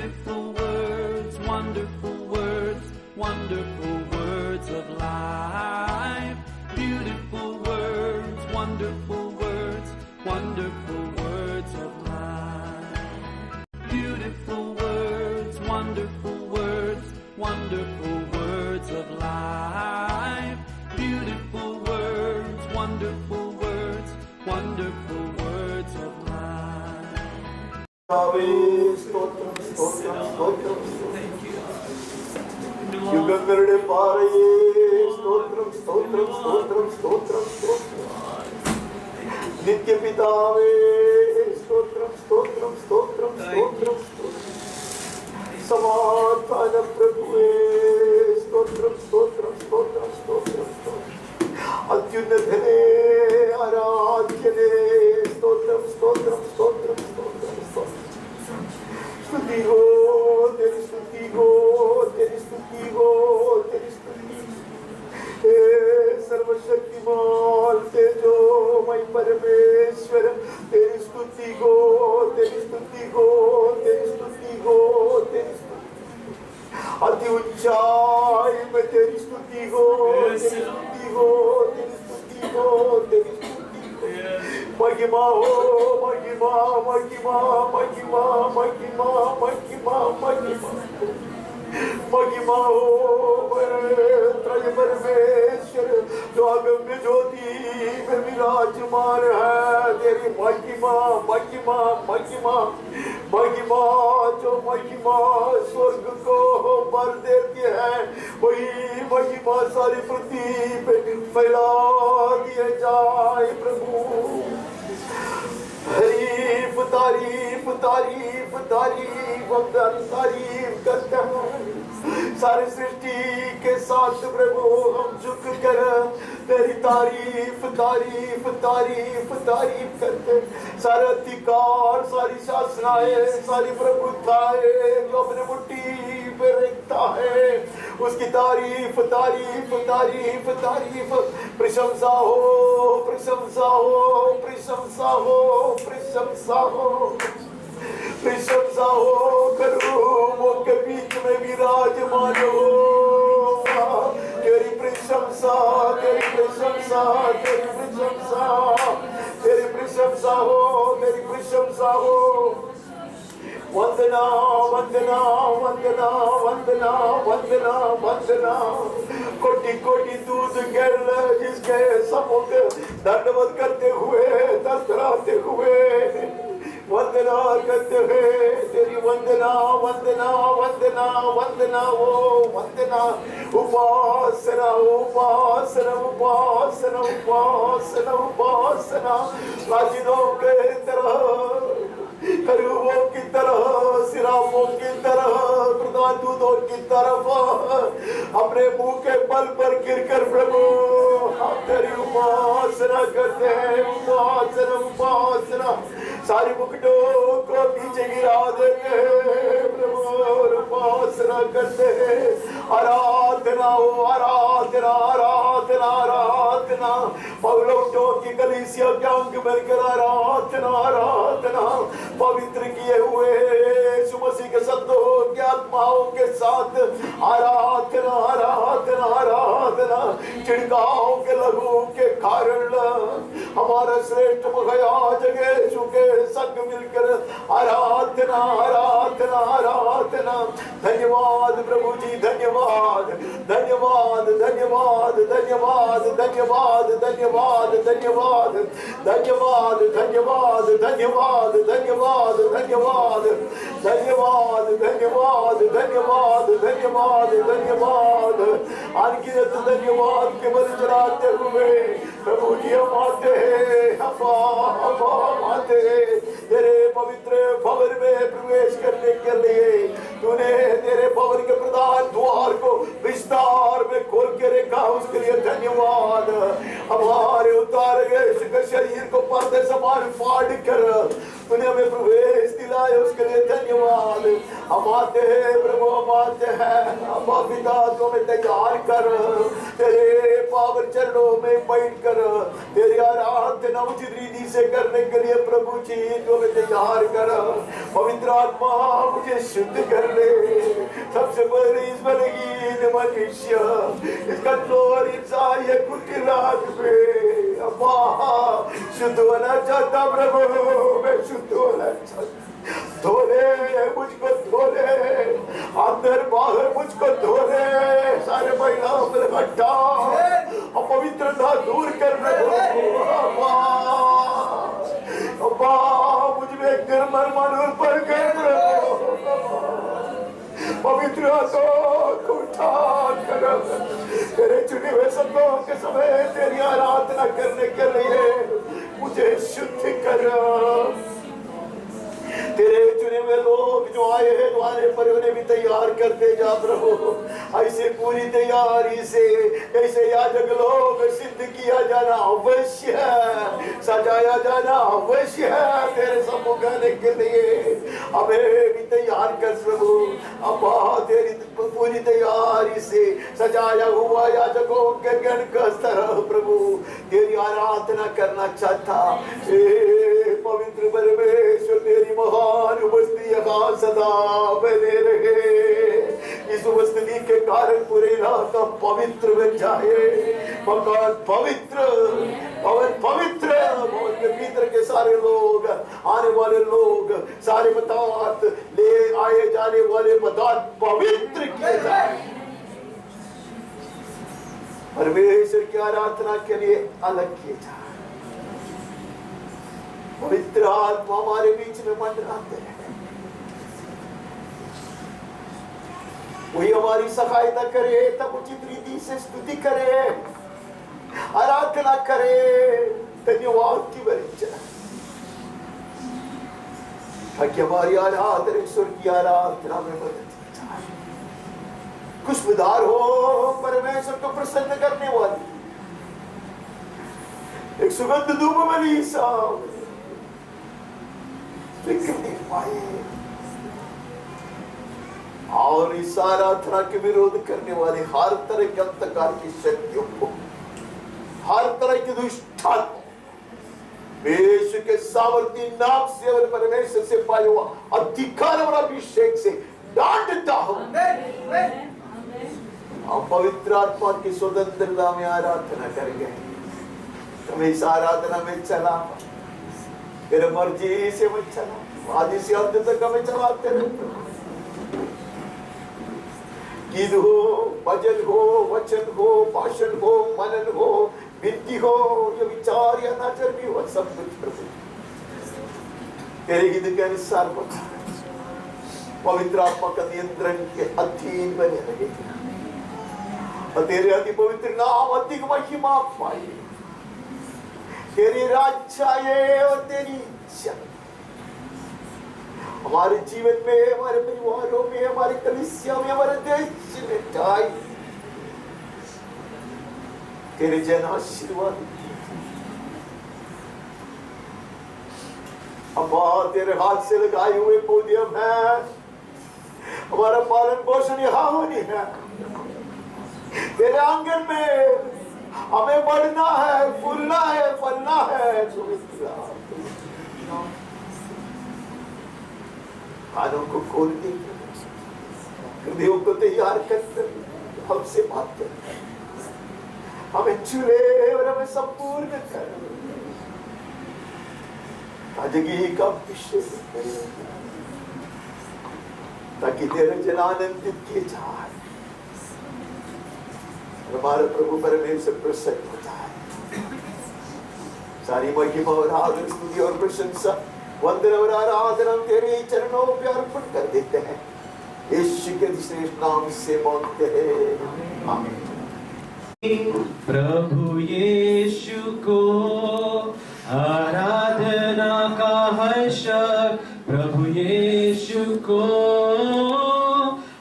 Beautiful words, wonderful words, wonderful words of life. Beautiful words, wonderful words, wonderful words of life. Beautiful words, wonderful words, wonderful words of life. Beautiful words, wonderful words, wonderful words of life. യുഗങ്ങളുടെ പാറയേ സ്തോത്രം സ്തോത്രം സ്തോത്രം സ്തോത്രം സ്തോത്രം. നിത്യപിതാവേ സ്തോത്രം സ്തോത്രം സ്തോത്രം സ്തോത്രം സ്തോത്രം. സമാധാന പ്രഭുവേ സ്തോത്രം സ്തോത്രം സ്തോത്രം സ്തോത്രം സ്തോത്രം. അത്യുന്നതനേ ആരാധ്യനേ സ്തോത്രം സ്തോത്രം സ്തോത്രം സ്തോത്രം സ്തോത്രം. स्तुति हो तेरी स्तुति हो तेरी स्तुति हो तेरी स्तुति. हे सर्वशक्तिमान तेजोमय परमेश्वर तेरी स्तुति हो तेरी स्तुति हो तेरी स्तुति हो तेरी स्तुति. अति ऊंचाई में तेरी स्तुति हो तेरी स्तुति हो तेरी स्तुति हो तेरी स्तुति. महिमा हो महिमा महिमा महिमा महिमा महिमा महिमा महिमा हो त्रय परमेश्वर जो अगम्य ज्योति में विराजमान है. तेरी महिमा महिमा महिमा महिमा जो महिमा स्वर्ग को भर देती है वही महिमा सारी पृथ्वी पे फैला दिया जाए. प्रभु तारीफ तारीफ तारीफ तारीफ हम तारीफ करते हैं. सारी सृष्टि के साथ प्रभु हम झुक कर तेरी तारीफ तारीफ तारीफ तारीफ करते. सारे अधिकार सारी शासनाएं सारी प्रभुताएं जो अपने मुट्ठी पे रखता है उसकी तारीफ तारीफ तारीफ तारीफ. प्रशंसा हो प्रशंसा हो प्रशंसा हो प्रशंसा हो प्रशंसा हो. करूबों के बीच में विराजमान हो. तेरी प्रशंसा तेरी प्रशंसा तेरी प्रशंसा तेरी प्रशंसा हो तेरी प्रशंसा हो. वंदना वंदना वंदना वंदना वंदना वंदना. कोटि कोटि दूध गिर जिसके समुख दंडवत करते हुए तड़तड़ाते हुए वंदना करते हुए तेरी वंदना वंदना वंदना वंदना हो वंदना. उपासना उपासना उपासना उपासना उपासना. प्राचीनों के तरह करूबों की तरह सिराफों की तरह प्रधान दूतों की तरफ अपने मुंह के बल पर गिरकर प्रभु हम तेरी उपासना करते हैं. उपासना उपासना. सारी मुकुटों को नीचे गिरा देते हैं प्रभु और उपासना करते हैं. आराधना हो आराधना आराधना आराधना. पौलुसों की कलीसिया के अंग बनकर आराधना आराधना. पवित्र किए हुए यीशु मसीह के शब्दों के आत्माओं के साथ आराधना आराधना आराधना. छिड़काव के लहू के कारण हमारा श्रेष्ठ महायाजक यीशु के संग मिलकर आराधना आराधना आराधना. धन्यवाद प्रभु जी धन्यवाद धन्यवाद धन्यवाद धन्यवाद धन्यवाद धन्यवाद धन्यवाद धन्यवाद धन्यवाद धन्यवाद धन्यवाद धन्यवाद धन्यवाद धन्यवाद धन्यवाद धन्यवाद धन्यवाद. अनगिनत धन्यवाद के बल चढ़ाते हुए प्रभु जी हम आते हैं हम आते हैं तेरे पवित्र भवन में प्रवेश करने के लिए. तूने तेरे भवन के प्रधान द्वार को विस्तार में खोल के रखा उसके लिए धन्यवाद. हमारे उतारे गए शरीर को पर्दे समान फाड़ कर तूने हमें प्रवेश दिलाया उसके लिए धन्यवाद. हम आते हैं प्रभु, हम आते हैं। अब्बा पिता तो हमें तैयार कर, तेरे पावन चरणों में बैठ कर तेरी आराधना उचित रीति से करने के लिए प्रभु जी तो हमें तैयार कर। पवित्र आत्मा मुझे शुद्ध कर ले। सबसे पहले इस बलहीन मनुष्य, इस कमजोर इंसान ये कुटिलात में अब्बा शुद्ध होना चाहता प्रभु, मैं शुद्ध होना चाहता। धोले मुझको, धोले अंदर बाहर मुझको, धोले सारे महिलाओं को हटा, अपवित्रता दूर कर प्रभु। अब्बा मुझ में निर्मल मन पर कर प्रभु। पवित्र आत्मा उठा कर तेरे चुने हुए संतों के समय तेरी आराधना करने के लिए मुझे शुद्ध कर। तेरे चुने हुए लोग जो आए हैं द्वारे पर उन्हें भी तैयार करते जा प्रभु। ऐसे पूरी तैयारी से ऐसे याजक लोग सिद्ध किया जाना अवश्य है, सजाया जाना अवश्य है तेरे सम्मुख आने के लिए। हमें भी तैयार कर प्रभु। अब्बा तेरी पूरी तैयारी से सजाया हुआ याजकों के गण का स्तर प्रभु तेरी आराधना करना चाहता। पवित्र परमेश्वर तेरी महान उपस्थिति यहाँ सदा बने रहे। इस उपस्थिति के कारण पूरे इलाका पवित्र बन जाए। मकान पवित्र, भवन पवित्र, भवन के भीतर के सारे लोग, आने वाले लोग, सारे पदार्थ, ले आए जाने वाले पदार्थ पवित्र किए जाए। परमेश्वर की आराधना के लिए अलग किए जाए। पवित्र आत्मा हमारे बीच में मंडराते हैं। वही हमारी सहायता करे, तब उचित रीति से स्तुति करे, आराधना करे, धन्यवाद की वरिष्ठता, ताकि हमारी आराधना ईश्वर की आराधना में बदल जाए। खुशबूदार हो, परमेश्वर को प्रसन्न करने वाली एक सुगंध धूप बनी सा और इस आराधना के विरोध करने वाले हर तरह के अंधकार की शक्तियों को, हर तरह की दुष्टात्मा यीशु के सामर्थी नाम से और परमेश्वर से पाया हुआ अधिकार और अभिषेक से डांटता हूं। आप पवित्र आत्मा की स्वतंत्रता में आराधना करेंगे। तुम्हें इस आराधना में चला, तेरे मर्जी से मत चला, आदि से अंत तक हमें चलाते रहे। गीत हो, भजन हो, वचन हो, भाषण हो, मनन हो, विनती हो, ये विचार या नजर भी हो, सब कुछ प्रभु तेरे गीत के अनुसार होता है। पवित्र आत्मा का नियंत्रण के अधीन बने रहे और तेरे अति पवित्र नाम अधिक महिमा पाए। तेरी राज्य आए और तेरी इच्छा हमारे जीवन में, हमारे परिवारों में, हमारी कलीसिया में, हमारे देश में जाए। तेरे जन आशीर्वाद अब्बा तेरे हाथ से लगाए हुए पौधे है, हमारा पालन पोषण यहाँ होनी है। तेरे आंगन में हमें बढ़ना है, फूलना है, फलना है। कानों को खोल दे, हृदयों को तैयार कर हमसे बात कर, हमें छुए और हमें संपूर्ण कर, ताजगी का अभिषेक करे, ताकि तेरे जन आनंदित किए जाए। हमारे प्रभु परमेश्वर प्रसन्न होता है। सारी महिमा और आदर, स्तुति और प्रशंसा, वंदन और आराधना तेरे चरणों पे अर्पण कर देते हैं। यीशु के श्रेष्ठ नाम से मांगते हैं, आमीन। प्रभु यीशु को आराधना का हर्ष, प्रभु यीशु को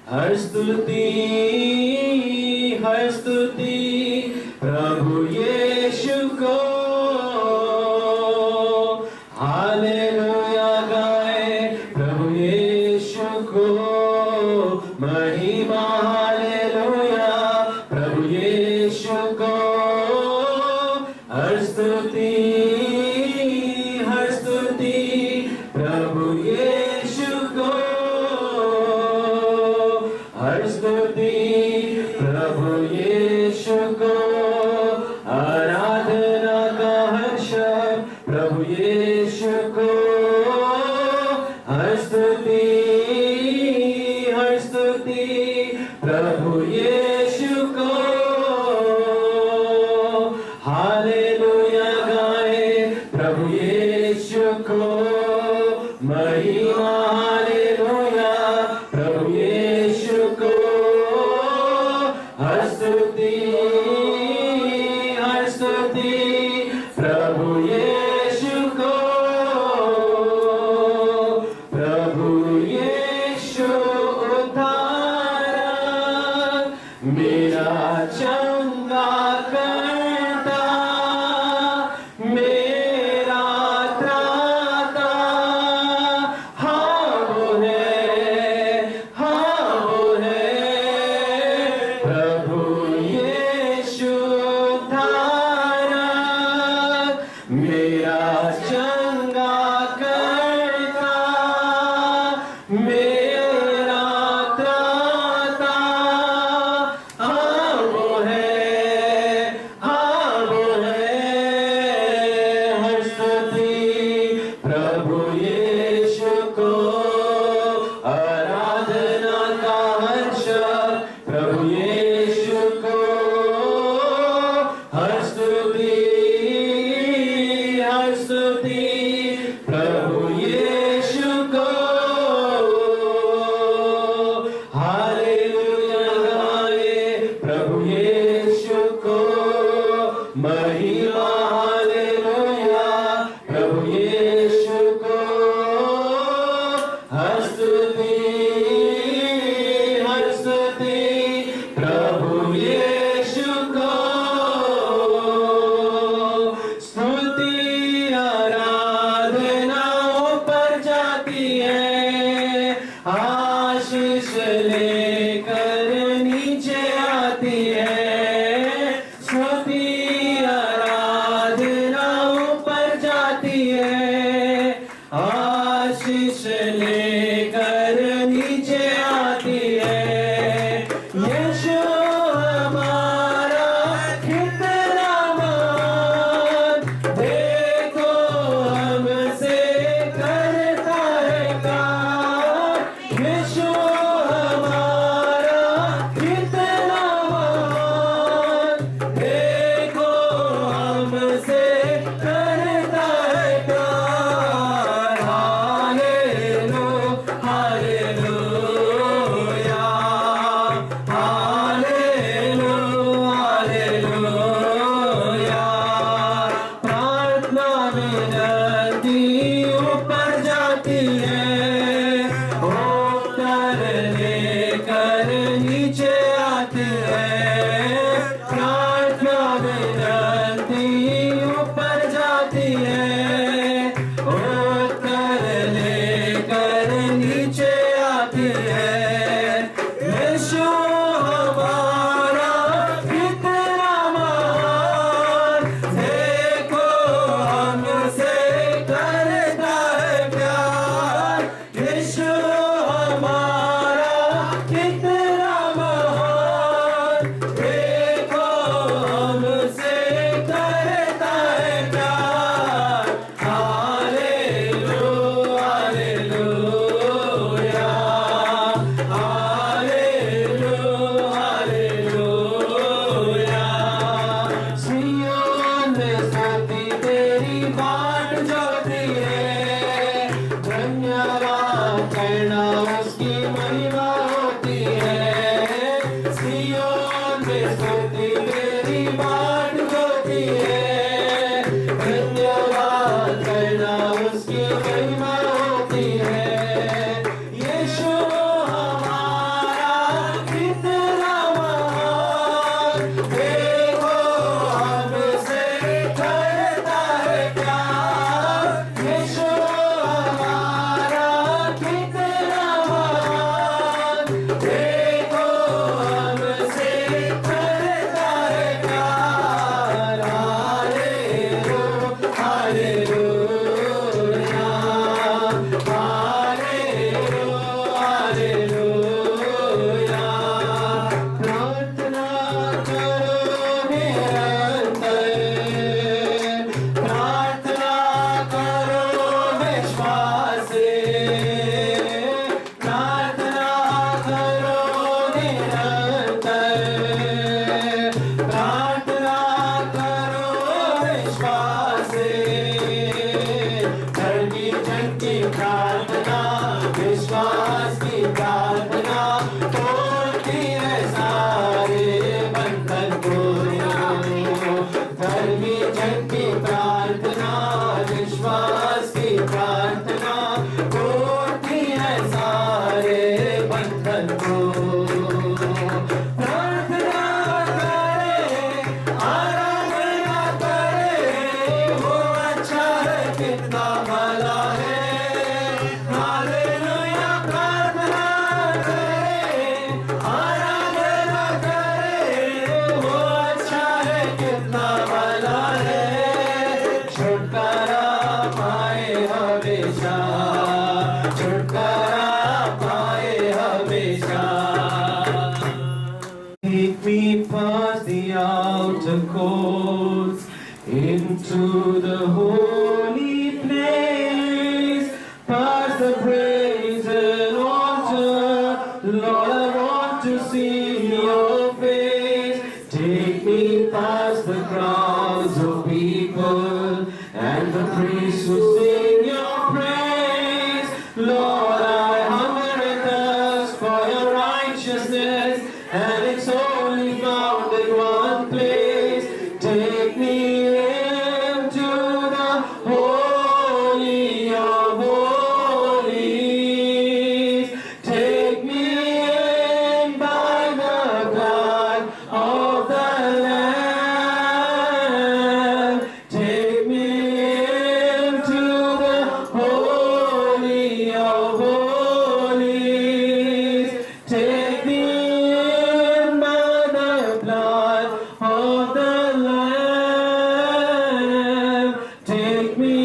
हर स्तुति, हर स्तुति। प्रभु यीशु को हालेलुया गाए, प्रभु यीशु को महिमा हालेलुया प्रभु यीशु को हर स्तुति प्रभु यीशु को हर स्तुति प्रभु यीशु को आराधना का हर शब्द प्रभु यीशु को हर स्तुति प्रभु यीशु को हालेलुया गाए प्रभु यीशु को महिमा हालेलुया प्रभु यीशु को हर स्तुति प्रभु यीशु को प्रभु यीशु उद्धारक मेरा चंगा करता मेरा त्राता हाँ वो है प्रभु यीशु उद्धारक मेरा चंगा करता मेरा त्राता हाँ वो है हर स्तुति प्रभु यीशु को आराधना का हर शब्द प्रभु यीशु को हर स्तुति प्रभु यीशु को हालेलुया गाए प्रभु यीशु को महिमा हालेलुया प्रभु यीशु को हर स्तुति प्रभु यीशु को स्तुति आराधनाओं पर जाती है आशीष लेकर नीचे आती है स्तुति आराधनाओं पर जाती है आशीष लेकर नीचे आती है यीशु हमारा कितना मान देखो हमसे करता है प्यार यीशु हमारा कितना मान देखो हमसे करता है प्यार हालेलुया हालेलुया प्रार्थना विनती ऊपर जाती है उत्तर लेकर नीचे आती है प्रार्थना विनती ऊपर जाती है उत्तर लेकर नीचे आती है यीशु हमारा कितना महान देखो हमसे करता है प्यार यीशु हमारा for your righteousness, and it's only found in one place. Take me into the Holy of Holies. Take me in by the blood of the Lamb. Take me into the Holy of Holies. Take me in by the blood of the Lamb. Take me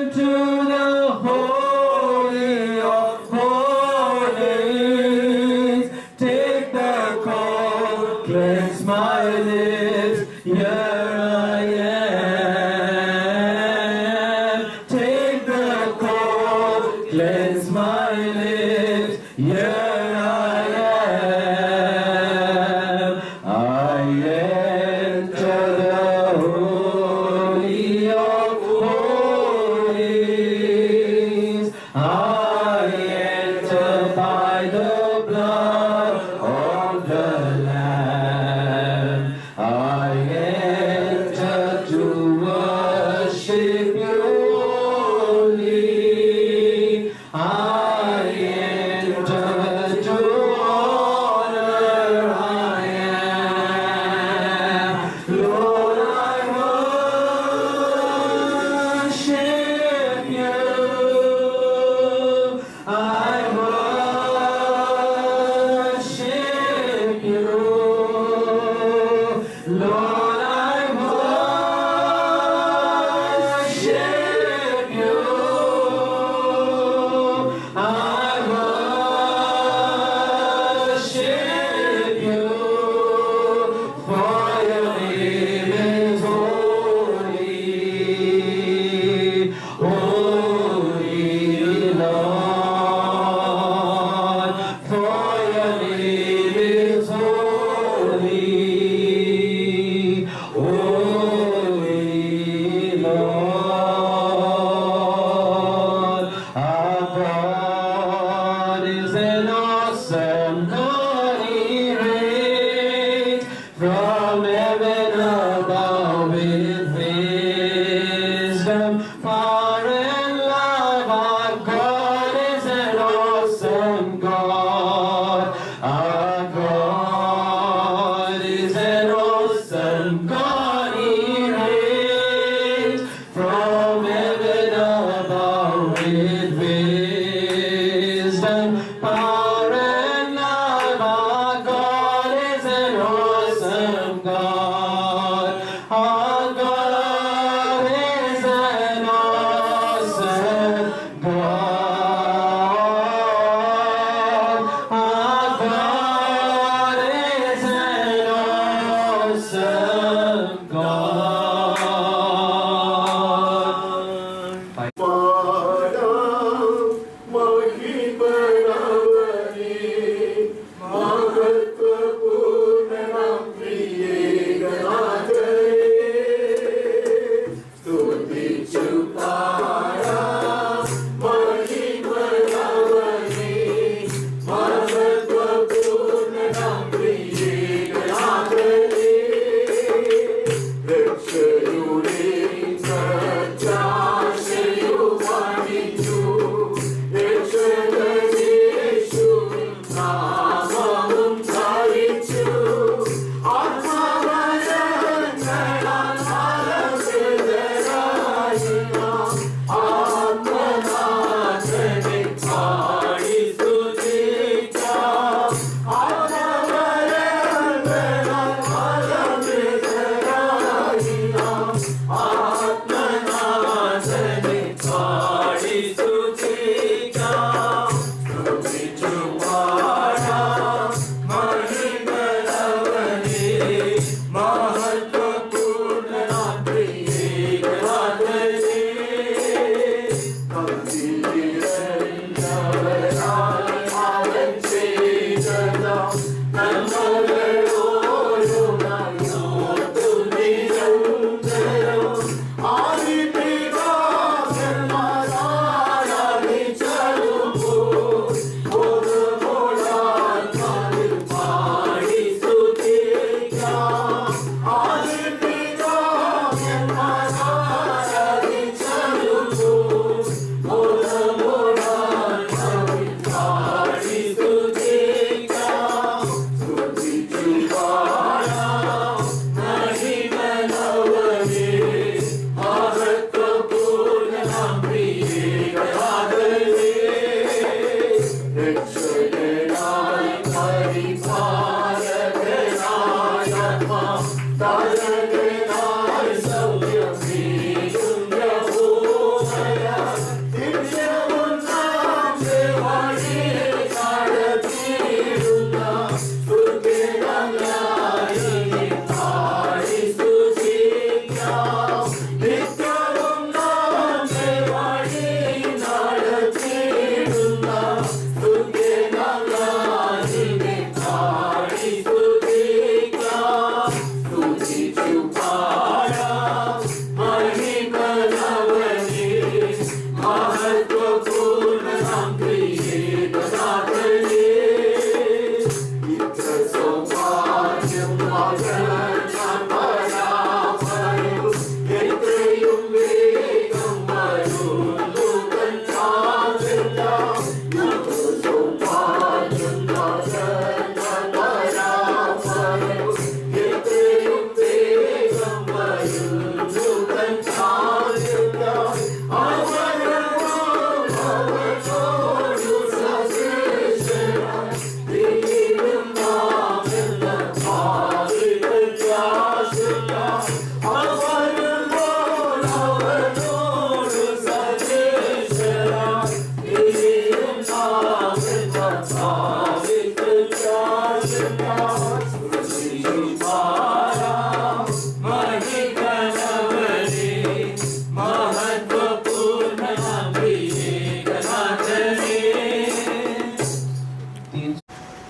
into the Holy of Holies. Take the cold, cleanse my lips. Here I am. Take the cold, cleanse my lips. Here I am. I enter the Holy of Holies. I enter by the blood of the Lamb. I enter to worship you only. I enter to honor I am. Lord, I worship you. I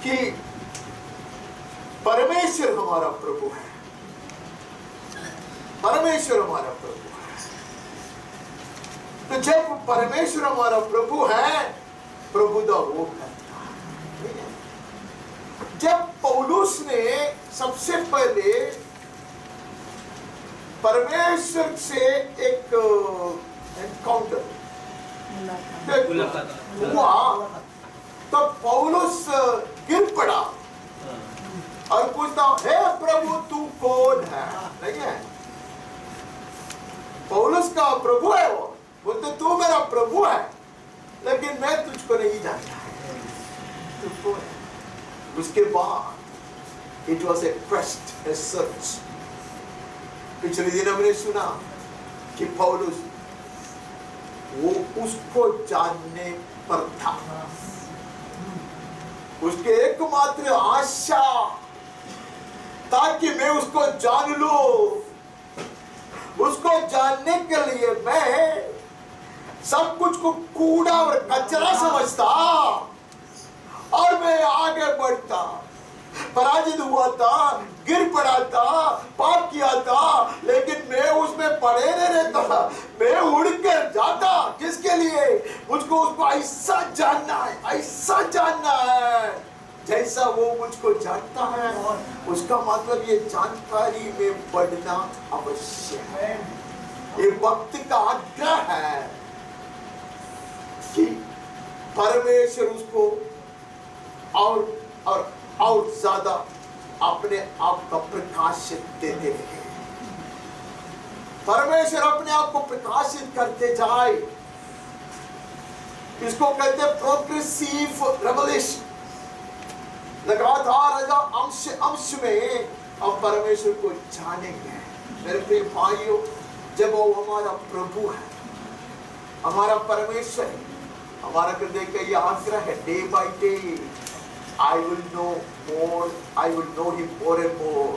कि परमेश्वर हमारा प्रभु है, परमेश्वर हमारा प्रभु है। तो जब परमेश्वर हमारा प्रभु है, प्रभु दा वो करता है। जब पौलुस ने सबसे पहले परमेश्वर से एक एनकाउंटर हुआ, तो पौलुस गिर पड़ा और पूछता, हे प्रभु तू कौन है? नहीं है, पौलुस का प्रभु है वो, बोलते तू मेरा प्रभु है, लेकिन मैं तुझको नहीं जानता है, तू कौन है? उसके बाद it was a quest, A search. पिछले दिन हमने सुना कि पौलुस वो उसको जानने पर था, उसके एकमात्र आशा ताकि मैं उसको जान लूं। उसको जानने के लिए मैं सब कुछ को कूड़ा और कचरा समझता और मैं आगे बढ़ता, पराजित हुआ था, गिर पड़ा था, पाप किया था, लेकिन मैं उसमें पड़े नहीं रहता, मैं उड़ कर जाता। किसके लिए? मुझको उसको ऐसा जानना है, ऐसा जानना है जैसा वो मुझको जानता है। उसका मतलब ये जानकारी में बढ़ना अवश्य है। ये वक्त का आग्रह है कि परमेश्वर उसको और ज्यादा अपने आप का प्रकाशित देते रहे। परमेश्वर अपने आप को प्रकाशित करते जाए, इसको कहते हैं प्रोग्रेसिव रेवलेशन। लगातार अंश में हम परमेश्वर को जानेंगे। मेरे प्रिय भाइयों, जब वो हमारा प्रभु है, हमारा परमेश्वर है, हमारा हृदय का ये आग्रह है, day by day I will know more, I will know him more and more।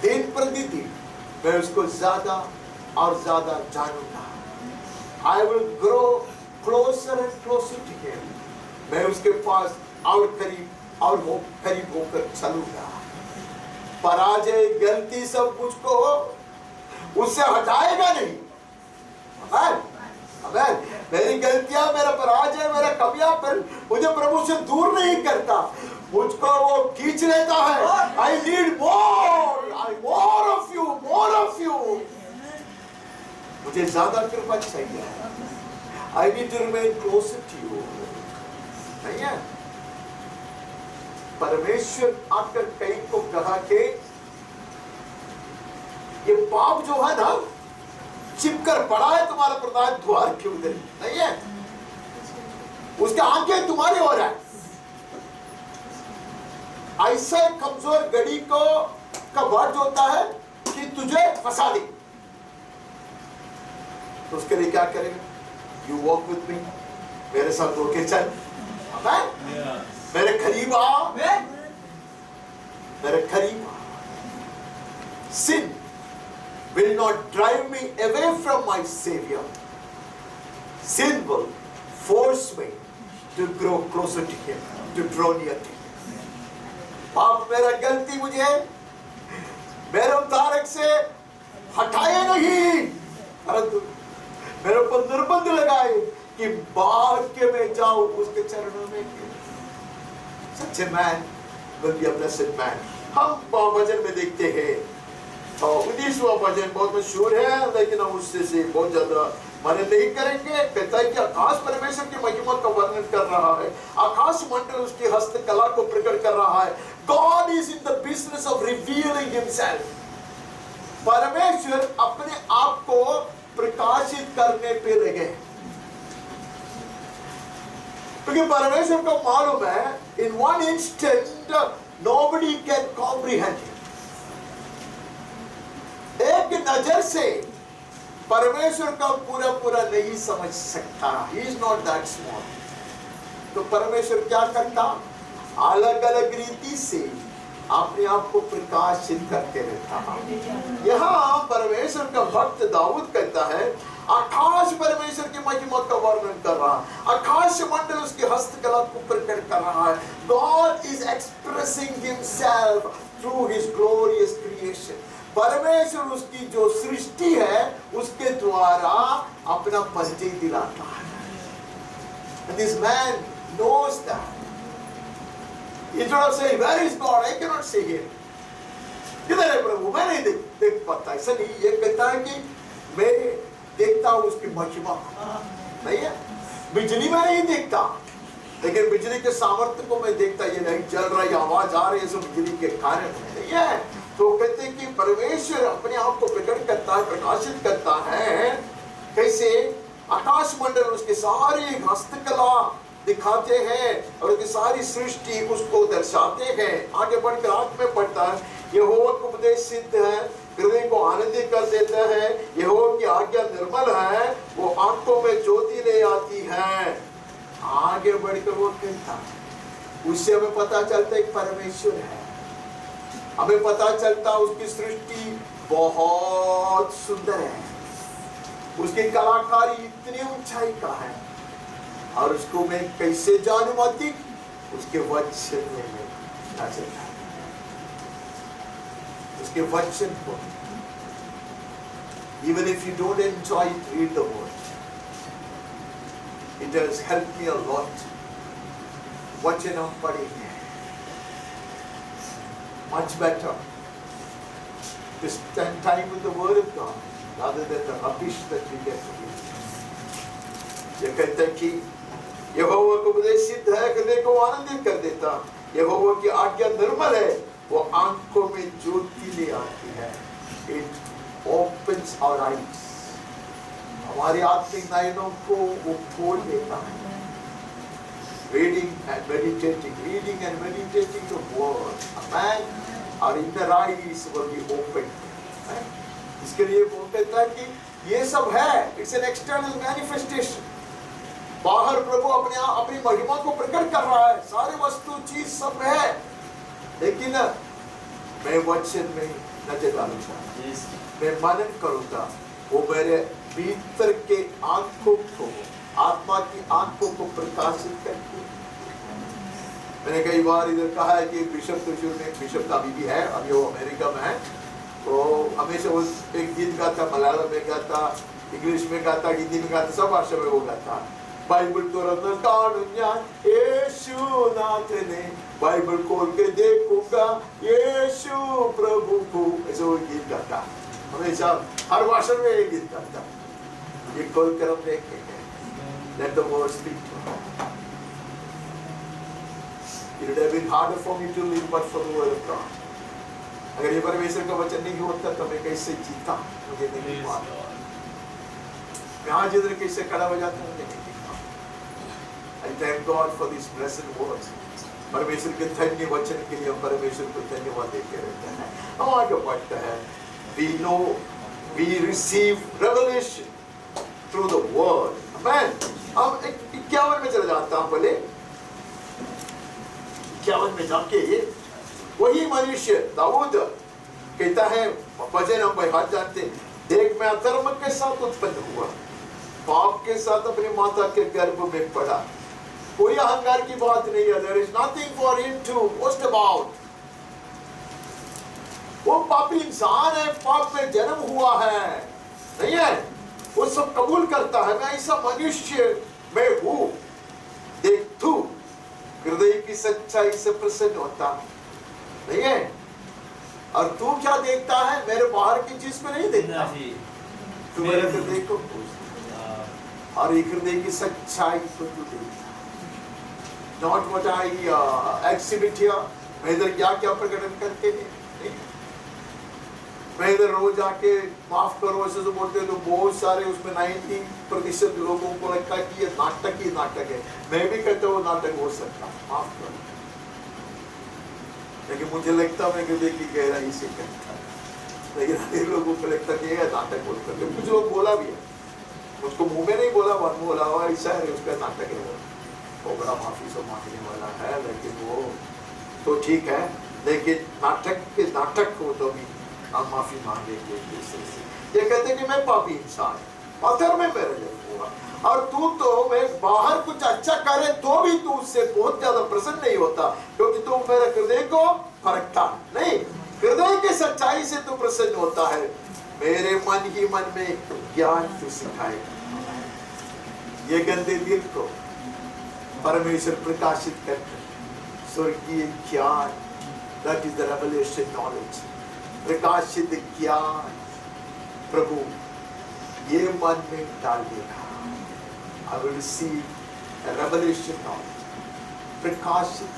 दिन प्रतिदिन मैं उसको ज्यादा और ज्यादा जानूंगा। I will grow closer and closer to him। मैं उसके पास और करीब होकर चलूंगा। पराजय, गलती सब कुछ को उससे हटाएगा नहीं। मेरी गलतियां, मेरा पराजय, मेरा कमियां पर मुझे प्रभु से दूर नहीं करता, मुझको वो खींच लेता है। I need more of you, more of you। मुझे ज्यादा कृपा चाहिए। I need to remain closer to you। नहीं है? परमेश्वर आकर कई को कहा कि ये पाप जो है ना, चिपकर पड़ा है तुम्हारा प्रधान द्वार के उधर, नहीं है? उसके आंखें तुम्हारी ओर है। ऐसे कमजोर गड़ी को का वर्ड होता है कि तुझे फंसा दे, तो उसके लिए क्या करेगा? यू वॉक विथ मी, मेरे साथ होके चल, मेरे करीब आ, मेरे करीब आ। Sin will not drive me away from my Savior। Sin will force me to grow closer to Him, to draw near to Him। पाप, मेरा गलती मुझे मेरे उद्धारक से हटाए नहीं, परंतु मेरे ऊपर निर्बंध लगाए कि भाग के मैं जाऊं उसके चरणों में। Such a man will be a blessed man। हम भजन में देखते हैं, 19वां भजन बहुत मशहूर है, लेकिन हम उससे से बहुत ज्यादा मनन नहीं करेंगे। कहता है कि आकाश परमेश्वर की महिमा का वर्णन कर रहा है, आकाश मंडल उसकी हस्तकला को प्रकट कर रहा है। God is in the business of revealing himself। परमेश्वर अपने आप को प्रकाशित करने पे लगे, क्योंकि परमेश्वर को मालूम है in one instant nobody can comprehend him। एक नजर से परमेश्वर का पूरा नहीं समझ सकता। He is not that small। तो परमेश्वर क्या करता? अलग अलग रीति से अपने आप को प्रकाशित करते रहता। यहाँ परमेश्वर का भक्त दाऊद कहता है, आकाश परमेश्वर की महिमा का वर्णन कर रहा है, आकाश मंडल उसकी हस्तकला को प्रकट कर रहा है। God is expressing himself through his glorious creation. परमेश्वर उसकी जो सृष्टि है उसके द्वारा अपना परिचय दिलाता है। And this man knows that. He should have said, where is God? I cannot see him. किधर है प्रभु? मैं नहीं देख पाता। ऐसा नहीं, ये कहता है कि मैं देखता हूँ उसकी महिमा। नहीं है, बिजली में नहीं देखता, लेकिन बिजली के सामर्थ्य को मैं देखता। ये नहीं जल रहा है, आवाज आ रही है, सब बिजली के कारण नहीं है। तो कहते हैं कि परमेश्वर अपने आप को प्रकट करता है, प्रकाशित करता है। कैसे? आकाश मंडल उसके सारी हस्तकला दिखाते हैं और उसकी सारी सृष्टि उसको दर्शाते हैं। आगे बढ़कर आंख में पड़ता है, यहोवा का उपदेश सिद्ध है, हृदय को आनंदित कर देता है। यहोवा की आज्ञा निर्मल है, वो आंखों में ज्योति ले आती है। आगे बढ़कर वो कहता है, उससे हमें पता चलता है कि परमेश्वर है। हमें पता चलता उसकी सृष्टि बहुत सुंदर है, उसकी कलाकारी इतनी ऊंचाई का है। और उसको मैं कैसे जानूं? अधिक उसके वचन में पता चलता है, उसके वचन को। Even if you don't enjoy it, read the word. It has helped me a lot. वचन हम पढ़ेंगे, much better to spend time with the word of God rather than the rubbish that we get to read. ये कहते हैं कि यहोवा का उपदेश सिद्ध है, हृदय को आनंदित कर देता। यहोवा की आज्ञा निर्मल है, वो आंखों में ज्योति ले आती है। It opens our eyes. हमारी आत्मिक नयनों को वो खोल देता है। Reading and meditating the word. Amen. Our inner eyes will be opened. इसके लिए वो कहता है कि ये सब है, it's an external manifestation. बाहर प्रभु अपनी महिमा को प्रकट कर रहा है, सारे वस्तु चीज सब है, लेकिन मैं वचन में नजर डालूंगा, मैं मनन करूंगा, वो मेरे भीतर के आंखों को, आत्मा की आंखों को प्रकाशित करके। मैंने कई बार इधर कहा है कि बिशप त्रिशूल में, बिशप अभी भी है, अभी वो अमेरिका में है, तो हमेशा वो एक गीत गाता, मलयालम में गाता, इंग्लिश में गाता, हिंदी में गाता, सब भाषा में वो गाता। बाइबल तुरंत काढूंगा यीशुनाथ ने, बाइबल खोल के देखूंगा यीशु प्रभु को, ऐसे वो गीत गाता हमेशा, हर भाषा में ये गीत गाता। ये खोल कर हम देखेंगे, let the word speak to us. It would have been harder for me to live but for the word of God. अगर ये परमेश्वर का वचन नहीं होता तो मैं कैसे जीता, मुझे नहीं मालूम। मैं आज इधर कैसे खड़ा हो जाता हूँ, मुझे नहीं। I thank God for these blessed words. परमेश्वर के धन्य वचन के लिए हम परमेश्वर को धन्यवाद देते रहते हैं। हम आगे बढ़ते हैं। We know, we receive revelation through the word. Amen. अब 51 में चला जाता हूँ पहले। 51 में जाके वही मनुष्य दाऊद कहता है, भजन हम भाई हाथ जानते, देख मैं अधर्म के साथ उत्पन्न हुआ, पाप के साथ अपनी माता के गर्भ में पड़ा। कोई अहंकार की बात नहीं है। There is nothing for him to boast about. वो पापी इंसान है, पाप में जन्म हुआ है, नहीं है, वो सब कबूल करता है, मैं ऐसा मनुष्य मैं हूँ। देख तू हृदय की सच्चाई से प्रसन्न होता नहीं है, और तू क्या देखता है? मेरे बाहर की चीज को नहीं देखता, तू मेरे हृदय को पूछता, और एक हृदय की सच्चाई को तू देखता। Not what I exhibit here. मैं इधर क्या क्या प्रकटन करते हैं, मैं इधर रोज आके माफ करो ऐसे जो बोलते हैं, तो बहुत सारे उसमें 90% लोगों को लगता है कि ये नाटक ही नाटक है। मैं भी कहता हूँ नाटक हो सकता, माफ करो, लेकिन मुझे लगता मैं हृदय की गहराई से कहता है, लेकिन अनेक लोगों को लगता है कि ये नाटक बोलता है। कुछ लोग बोला भी है, उसको मुंह में नहीं बोला, मन बोला हुआ ऐसा है, उसका नाटक है, वो बड़ा माफी से मांगने वाला है, लेकिन वो तो ठीक है, लेकिन नाटक के नाटक को तो भी हम माफी मांगेंगे। ये कहते हैं कि मैं पापी इंसान, पत्थर में मेरे लिए हुआ। और तू तो मैं बाहर कुछ अच्छा करे तो भी तू उससे बहुत ज्यादा प्रसन्न नहीं होता, क्योंकि तू मेरे हृदय को परखता नहीं, हृदय की सच्चाई से तू प्रसन्न होता है। मेरे मन ही मन में ज्ञान तू सिखाएगा। ये गंदे दिल को परमेश्वर प्रकाशित करके स्वर्गीय ज्ञान, that is the revelation knowledge, प्रकाशित ज्ञान प्रभु ये मन में डाल देगा। I will receive a revelation knowledge, प्रकाशित।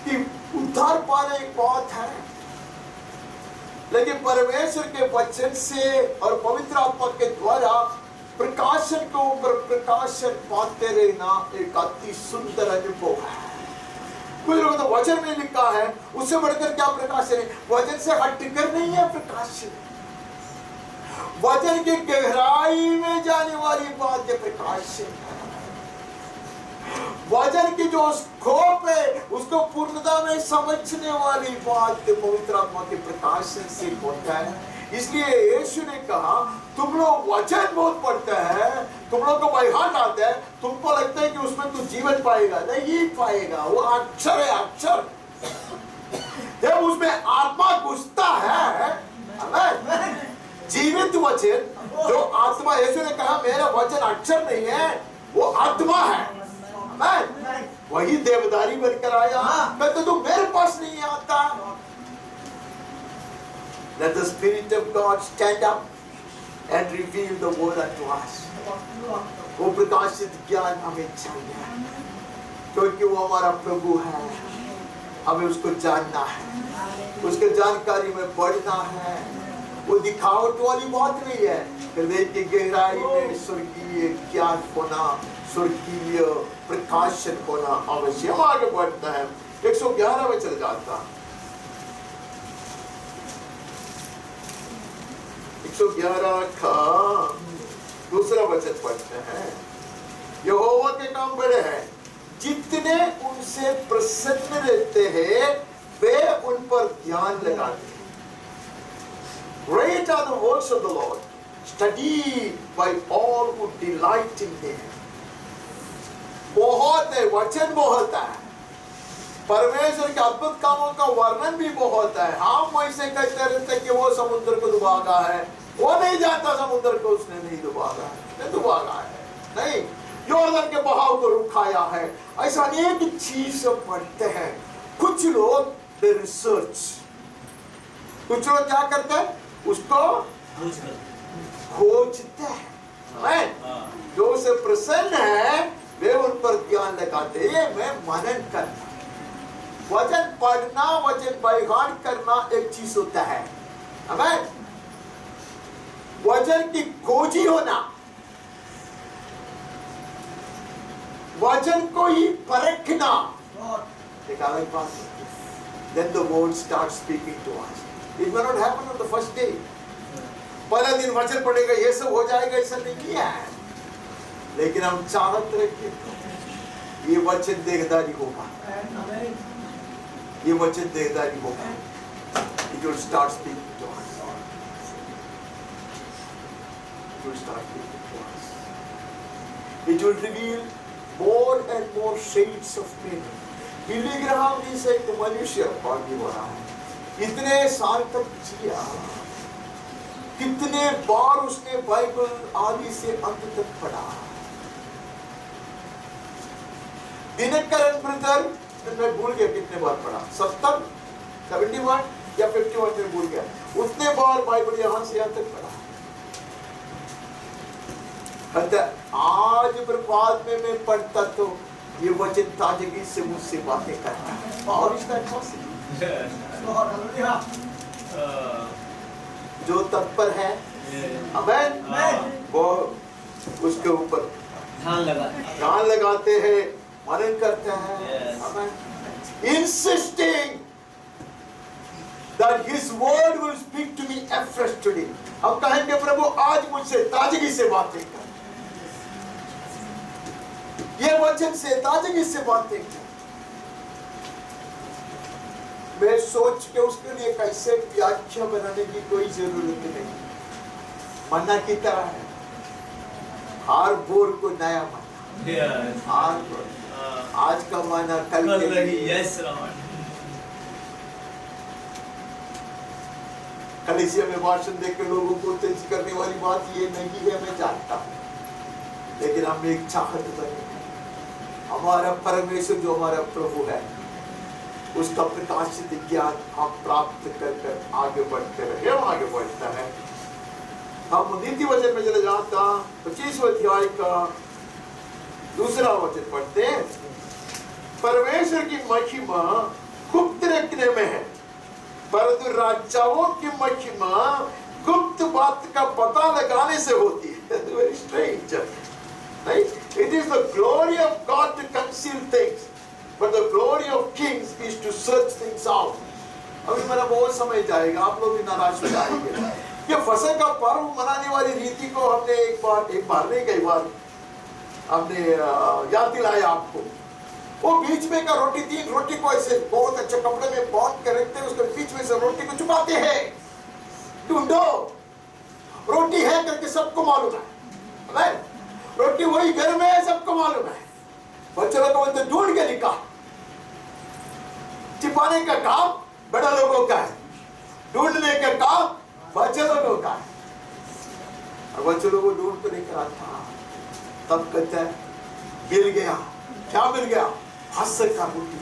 कि उद्धार पाना एक बात है, लेकिन परमेश्वर के वचन से और पवित्र आत्मा के द्वारा प्रकाशन के ऊपर प्रकाशन पाते रहना एक अति सुंदर अनुभव है। कुछ लोग तो वचन में लिखा है, उससे बढ़कर क्या प्रकाशन है? वचन से हटकर नहीं है प्रकाशन, वचन की गहराई में जाने वाली बात है प्रकाशन। वचन की जो स्कोप है उसको पूर्णता में समझने वाली बात पवित्र आत्मा के प्रकाशन से होता है। इसलिए यीशु ने कहा, तुम लोग वचन बहुत पढ़ते हैं, तुम लोग को बाहर आता है, तुमको लगता है कि उसमें तू जीवन पाएगा, नहीं पाएगा। वो अक्षर है, अक्षर। जब उसमें आत्मा घुसता है, जीवित वचन, जो आत्मा, यीशु ने कहा मेरा वचन अक्षर नहीं है, वो आत्मा है। वही देवदारी बनकर आया, कहते तू मेरे पास नहीं आता। Let the Spirit of God stand up and reveal the word unto us. वो प्रकाशित ज्ञान हमें चाहिए, क्योंकि वो हमारा प्रभु है। हमें उसको जानना है, उसके जानकारी में बढ़ना है। वो दिखावट वाली बात नहीं है, हृदय की गहराई में स्वर्गीय ज्ञान होना, स्वर्गीय प्रकाशन होना आवश्यक। हम आगे बढ़ता है, 111 में चल जाता। 111 का दूसरा वचन पढ़ते हैं। यहोवा के काम बड़े हैं, जितने उनसे प्रसन्न रहते हैं वे उन पर ध्यान लगाते हैं। Great are the works of the Lord, studied by all who delight in Him. बहुत है, वचन बहुत है, परमेश्वर के अद्भुत कामों का वर्णन भी बहुत है। हम ऐसे कहते रहते कि वो समुद्र को डुबागा है, वो नहीं जानता समुद्र को उसने नहीं डुबागा है, डुबागा है नहीं, यॉर्दन के बहाव को रुकाया है। ऐसा अनेक चीज पढ़ते हैं। कुछ लोग रिसर्च, कुछ लोग क्या करते हैं, उसको खोजते हैं। जो उसे प्रसन्न है वे उन पर ध्यान लगाते हैं। मैं मनन करना, वचन पढ़ना, वचन बयान करना एक चीज होता है, हमें वचन की खोजी होना, वचन को ही परखना एक अलग बात है। Then the word starts speaking to us. It may not happen on the first day. पहला दिन वचन पढ़ेगा ये सब हो जाएगा, ऐसा नहीं है। लेकिन हम चाहते रखिए ये वचन देहधारी होगा, ये वचन देहधारी होगा। It will start speaking to us. It will start speaking to us. It will reveal more and more shades of meaning. Billy Graham ji से एक मनुष्य पागी हो रहा है, इतने साल तक जिया, कितने बार उसने बाइबल आदि से अंत तक पढ़ा। दिनकरण ब्रदर मैं भूल गया कितने बार पढ़ा, 70, 71 या 51 में भूल गया, उतने बार बाइबल यहां से यहां तक पढ़ा। आज प्रभात में मैं पढ़ता तो ये वचन ताजगी से मुझसे बातें करता है। और इसका अच्छा जो तत्पर है, आमेन, वो उसके ऊपर ध्यान लगाते हैं, मनन करते हैं, आमेन, insisting that His word will speak to me afresh today. हम कहेंगे प्रभु आज मुझसे ताजगी से बातें कर, ये वचन से ताजगी से बातें कर। मैं सोच के उसके लिए कैसे व्याख्या बनाने की कोई जरूरत नहीं। मन्ना की तरह है, हर बोर को नया मन्ना। Yes. हर बोर, आज का मन्ना कल के लिए। Yes, Lord. कलीसिया में भाषण देकर लोगों को तेज करने वाली बात ये नहीं है, मैं जानता हूँ, लेकिन हम एक चाहत बने, हमारा परमेश्वर जो हमारा प्रभु है उसका प्रकाशित ज्ञान हम प्राप्त कर कर आगे बढ़ते रहे। हम आगे बढ़ता है। हम नीति वचन में चले जाता 25वें अध्याय का दूसरा वचन पढ़ते हैं। परमेश्वर की महिमा गुप्त रखने में है, परंतु राजाओं की महिमा गुप्त बात का पता लगाने से होती है। Very strange, right? It is the glory of God to conceal things, but the glory of kings is to search things out. अभी मेरा बहुत समय जाएगा, आप लोग भी नाराज हो जाएंगे। ये फसह का पर्व मनाने वाली रीति को हमने एक बार नहीं कई बार हमने याद दिलाया आपको। वो बीच में का रोटी, 3 रोटी को ऐसे बहुत अच्छे कपड़े में बांध कर रखते हैं, उसके बीच में से रोटी को छुपाते हैं। ढूंढो, रोटी है करके सबको मालूम है, रोटी वही घर में है, सबको मालूम है। बच्चे लोग बोलते ढूंढ के निकाल। छिपाने का काम बड़ा लोगों का है, ढूंढने का काम बच्चे लोगों का है। और बच्चे लोगों को ढूंढ कर निकल आता, तब कहता है मिल गया। क्या मिल गया? हंसर का रोटी।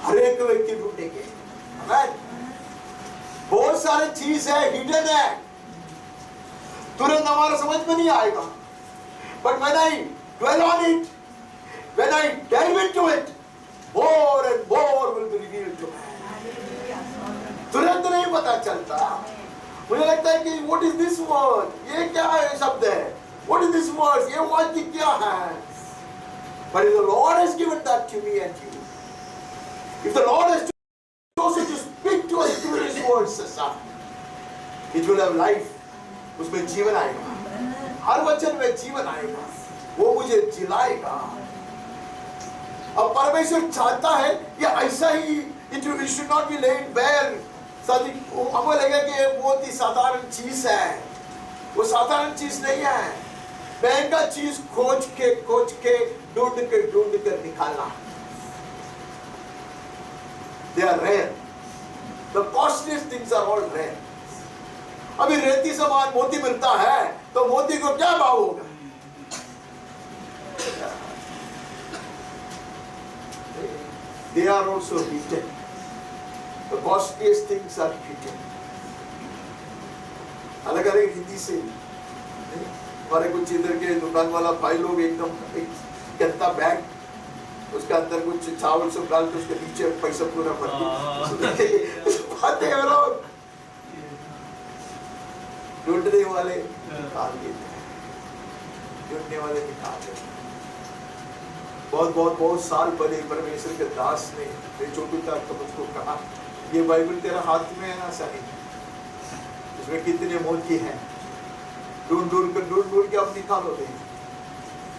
हर एक व्यक्ति ढूंढेंगे, बहुत सारे चीज है, हिडन है, तुरंत हमारा समझ में नहीं आएगा। But when I dwell on it, when I delve into it, more and more will be revealed to me. तुरंत नहीं पता चलता। मुझे लगता है कि what is this word? ये क्या है शब्द है? What is this word? ये वाक्य क्या है? But if the Lord has given that to me and you, if the Lord has chosen to speak to us through His words, it will have life. उसमें जीवन आएगा, हर वचन में जीवन आएगा, वो मुझे जिलाएगा। अब परमेश्वर चाहता है ये ऐसा ही, it should not be laid bare। हमें लगेगा कि ये बहुत ही साधारण चीज है, वो साधारण चीज नहीं है। महंगा चीज खोज के ढूंढ कर निकालना। They are rare. The costliest things are all rare. अभी रेती समान मोती मिलता है तो मोती को क्या भाव होगा? They are also hidden. The costliest things are hidden. अलग अलग रीति से हमारे कुछ इधर के दुकान वाला भाई लोग एकदम एक कहता बैग, उसके अंदर कुछ चावल सब डाल के उसके नीचे पैसा पूरा भर के लोग ढूंढने वाले निकाल देते हैं, ढूंढने वाले निकाल देते हैं। बहुत साल पहले परमेश्वर के दास ने छोटू था तो मुझको कहा, ये बाइबल तेरा हाथ में है ना सनी, इसमें कितने मोती हैं, ढूंढ के आप निकालोगे,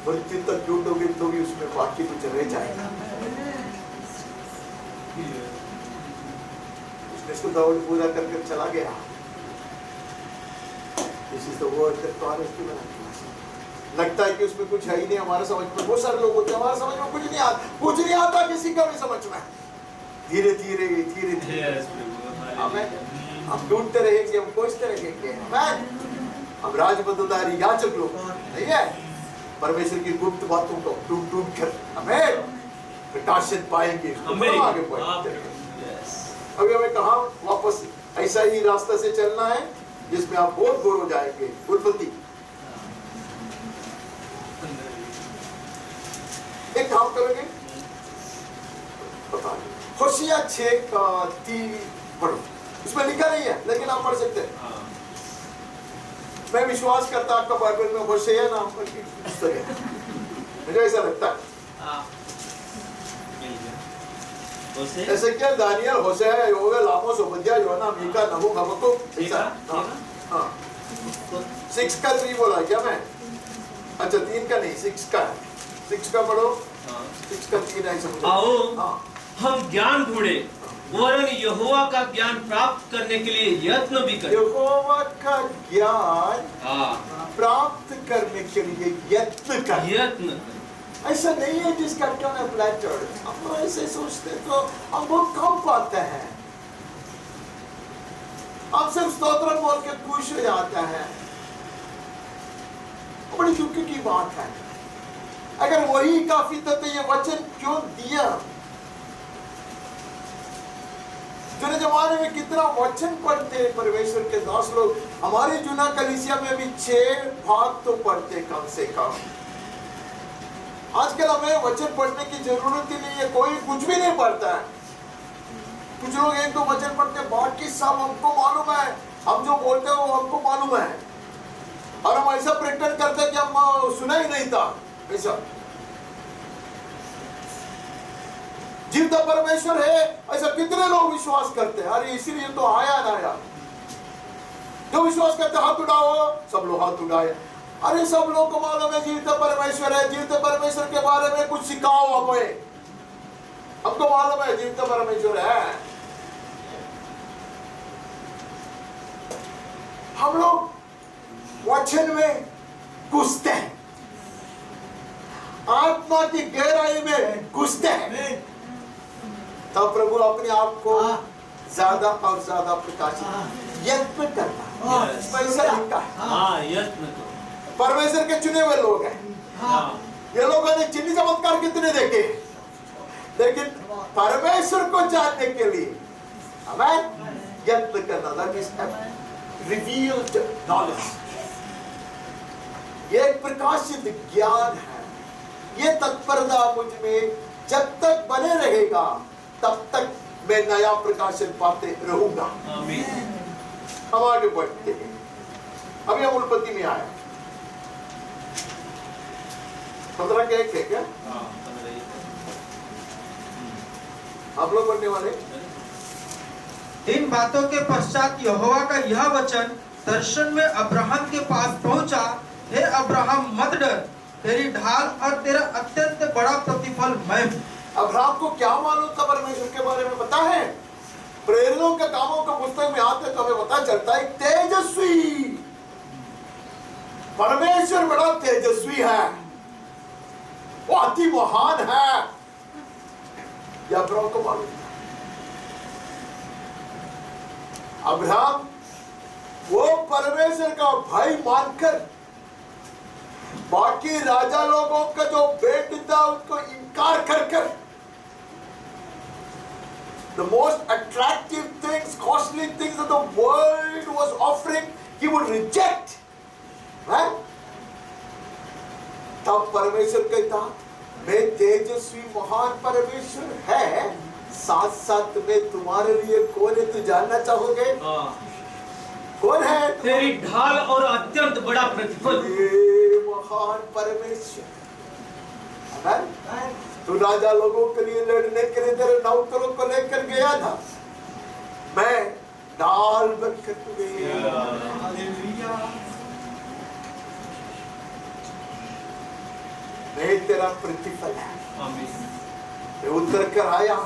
मृत्यु तक ढूंढोगे तो भी उसमें बाकी कुछ रह जाएगा। उसने इसको दौड़ पूरा करके चला गया। This is the word that God has given us. लगता है कि उसमें कुछ है ही नहीं हमारा समझ में। बहुत सारे लोग होते हैं हमारा समझ में कुछ नहीं आता किसी का भी समझ में। धीरे हम ढूंढते रहेंगे, हम खोजते रहेंगे। हम राजबंदूदारी याचक लोग नहीं है, परमेश्वर की गुप्त बातों को ढूंढ कर हमें प्रकाशित पाएंगे। आगे बढ़ते अभी हमें कहा वापस ऐसा ही रास्ता से चलना है जिसमें आप बहुत बोर हो जाएंगे। उत्पत्ति एक काम करोगे, पता नहीं, होशिया 6:3 पढ़ो, इसमें लिखा नहीं है लेकिन आप पढ़ सकते हैं। मैं विश्वास करता आपका बाइबल में होशिया नाम पर पुस्तक है, मुझे ऐसा लगता है। ऐसे क्या दानियल, होशेया, योवेल, आमोस, ओबद्याह, योना, मीका, नहूम, हबक्कुक, ऐसा। हाँ 6 का 3 बोला क्या मैं? अच्छा 3 का नहीं, 6 का है। 6 का पढ़ो, 6 का 3 ऐसा मुझे। आओ हम ज्ञान ढूंढे वरन यहोवा का ज्ञान प्राप्त करने के लिए यत्न भी करें। यहोवा का ज्ञान हाँ, प्राप्त करने के लिए यत्न करें। यत्न करें। ऐसा नहीं है जिसका टर्न है फ्लैटर्ड। हम ऐसे सोचते तो हम बहुत कम पाते हैं। हम सिर्फ स्तोत्र बोल के खुश हो जाते हैं। बड़ी दुख की बात है। अगर वही काफी था तो ये वचन क्यों दिया? जुने जमाने में कितना वचन पढ़ते परमेश्वर के दास लोग। हमारी जुना कलीसिया में भी 6 भाग तो पढ़ते कम से कम। आजकल हमें वचन पढ़ने की जरूरत ही नहीं है। कोई कुछ भी नहीं पढ़ता है। कुछ लोग 1-2 वचन पढ़ते, बाकी सब हमको मालूम है। हम जो बोलते हैं वो हमको मालूम है और हम ऐसा प्रिटेंड करते कि हम सुना ही नहीं था। ऐसा जीवता परमेश्वर है ऐसा कितने लोग विश्वास करते हैं। अरे इसीलिए तो आया ना यार। जो विश्वास करते हाथ उठाओ, सब लोग हाथ उठाए। अरे सब लोग को मालूम है जीवता परमेश्वर है। जीवता परमेश्वर के बारे में कुछ सिखाओ हमें। हमको मालूम है जीवता परमेश्वर है। हम लोग वचन में घुसते हैं, आत्मा की गहराई में घुसते हैं, तब प्रभु अपने आप को ज्यादा और ज्यादा प्रकाशित यत्न करता है। पैसा लिखता है। यत्न करो। परमेश्वर के चुने हुए लोग हैं। ये लोगों ने चिन्ह चमत्कार कितने देखे, लेकिन परमेश्वर को जानने के लिए हमें यत्न करना, दैट इज रिवील्ड नॉलेज। ये एक प्रकाशित ज्ञान है। ये तत्परता मुझ में जब तक बने रहेगा तब तक मैं नया प्रकाशन पाते रहूंगा। हम आगे बढ़ते हैं। अभी हम उत्पत्ति में आए। 15 के 1 है क्या? आप लोग पढ़ने वाले? इन बातों के पश्चात यहोवा का यह वचन दर्शन में अब्राहम के पास पहुंचा, हे अब्राहम मत डर, तेरी ढाल और तेरा अत्यंत बड़ा प्रतिफल मैं हूं। अब्राहम को क्या मालूम था परमेश्वर के बारे में? पता है, प्रेरितों के कामों का पुस्तक में आते तो हमें पता चलता है तेजस्वी परमेश्वर बड़ा तेजस्वी है, वो अति महान है। यह अब्राहम को मालूम था। अब्राहम वो परमेश्वर का भाई मानकर बाकी राजा लोगों का जो भेंट था उनको इनकार कर कर the most attractive things, costly things that the world was offering, he would reject. Right? तब परमेश्वर कहता, मैं तेजस्वी महान परमेश्वर है, साथ साथ में तुम्हारे लिए कौन है, तू जानना चाहोगे? कौन है? तेरी ढाल और अत्यंत बड़ा प्रतिफल। ये महान परमेश्वर। तू राजा लोगों के लिए लड़ने के लिए तेरे नौकरों को लेकर गया था, मैं ढाल बनकर गया। मैं तेरा प्रतिफल है। मैं उतर कर आया,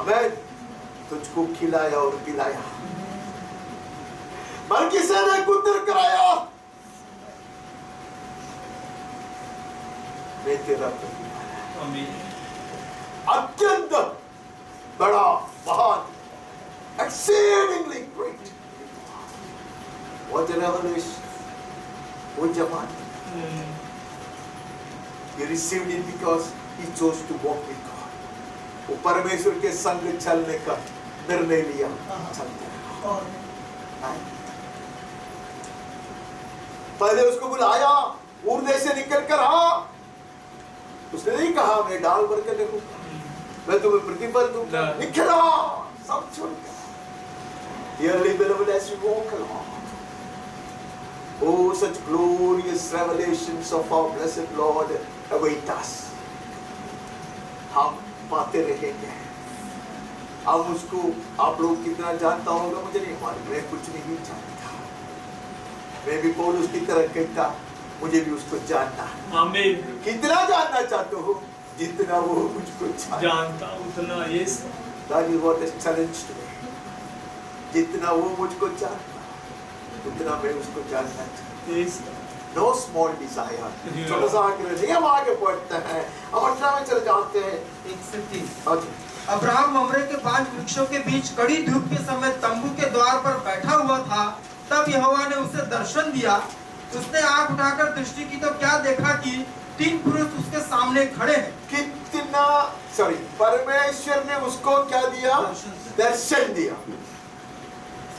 मैं तुझको खिलाया और पिलाया। मलकीसेदेक उतर कर आया, मैं तेरा प्रतिफल है। अत्यंत बड़ा महान, exceedingly great. What a revelation! वो जवान, he received it because he chose to walk with God. वो परमेश्वर के संग चलने का निर्णय लिया, चलते रहा। पहले उसको बुलाया, उर्दे से निकल कर आ। उसने नहीं कहा मैं डाल भर के देखूंगा, मैं तुम्हें प्रतिफल दूंगा। निकला सब छोड़कर। Dearly beloved, as we walk along, oh, such glorious revelations of our blessed Lord await us. हम पाते रहेंगे। हम उसको, आप लोग कितना जानता होगा मुझे नहीं मालूम, मैं कुछ नहीं जानता। मैं भी पौलुस की तरह कहता, मुझे भी उसको जानना है। आमीन। कितना जानना चाहते हो? जितना वो मुझको जानता उतना yes That is what is challenge today. जितना वो मुझको जानता उतना मैं उसको जानना चाहता यस No small desire. छोटा सा आग्रह नहीं, हम आगे बढ़ते हैं, हम 18 में चले जाते हैं। 1:30 अब्राहम ममरे के 5 वृक्षों के बीच कड़ी धूप के समय तंबू के द्वार पर बैठा हुआ था। तब यहोवा ने उसे दर्शन दिया। उसने आंख उठाकर दृष्टि की तो क्या देखा कि 3 पुरुष उसके सामने खड़े हैं। कितना परमेश्वर ने उसको क्या दिया? दर्शन दिया।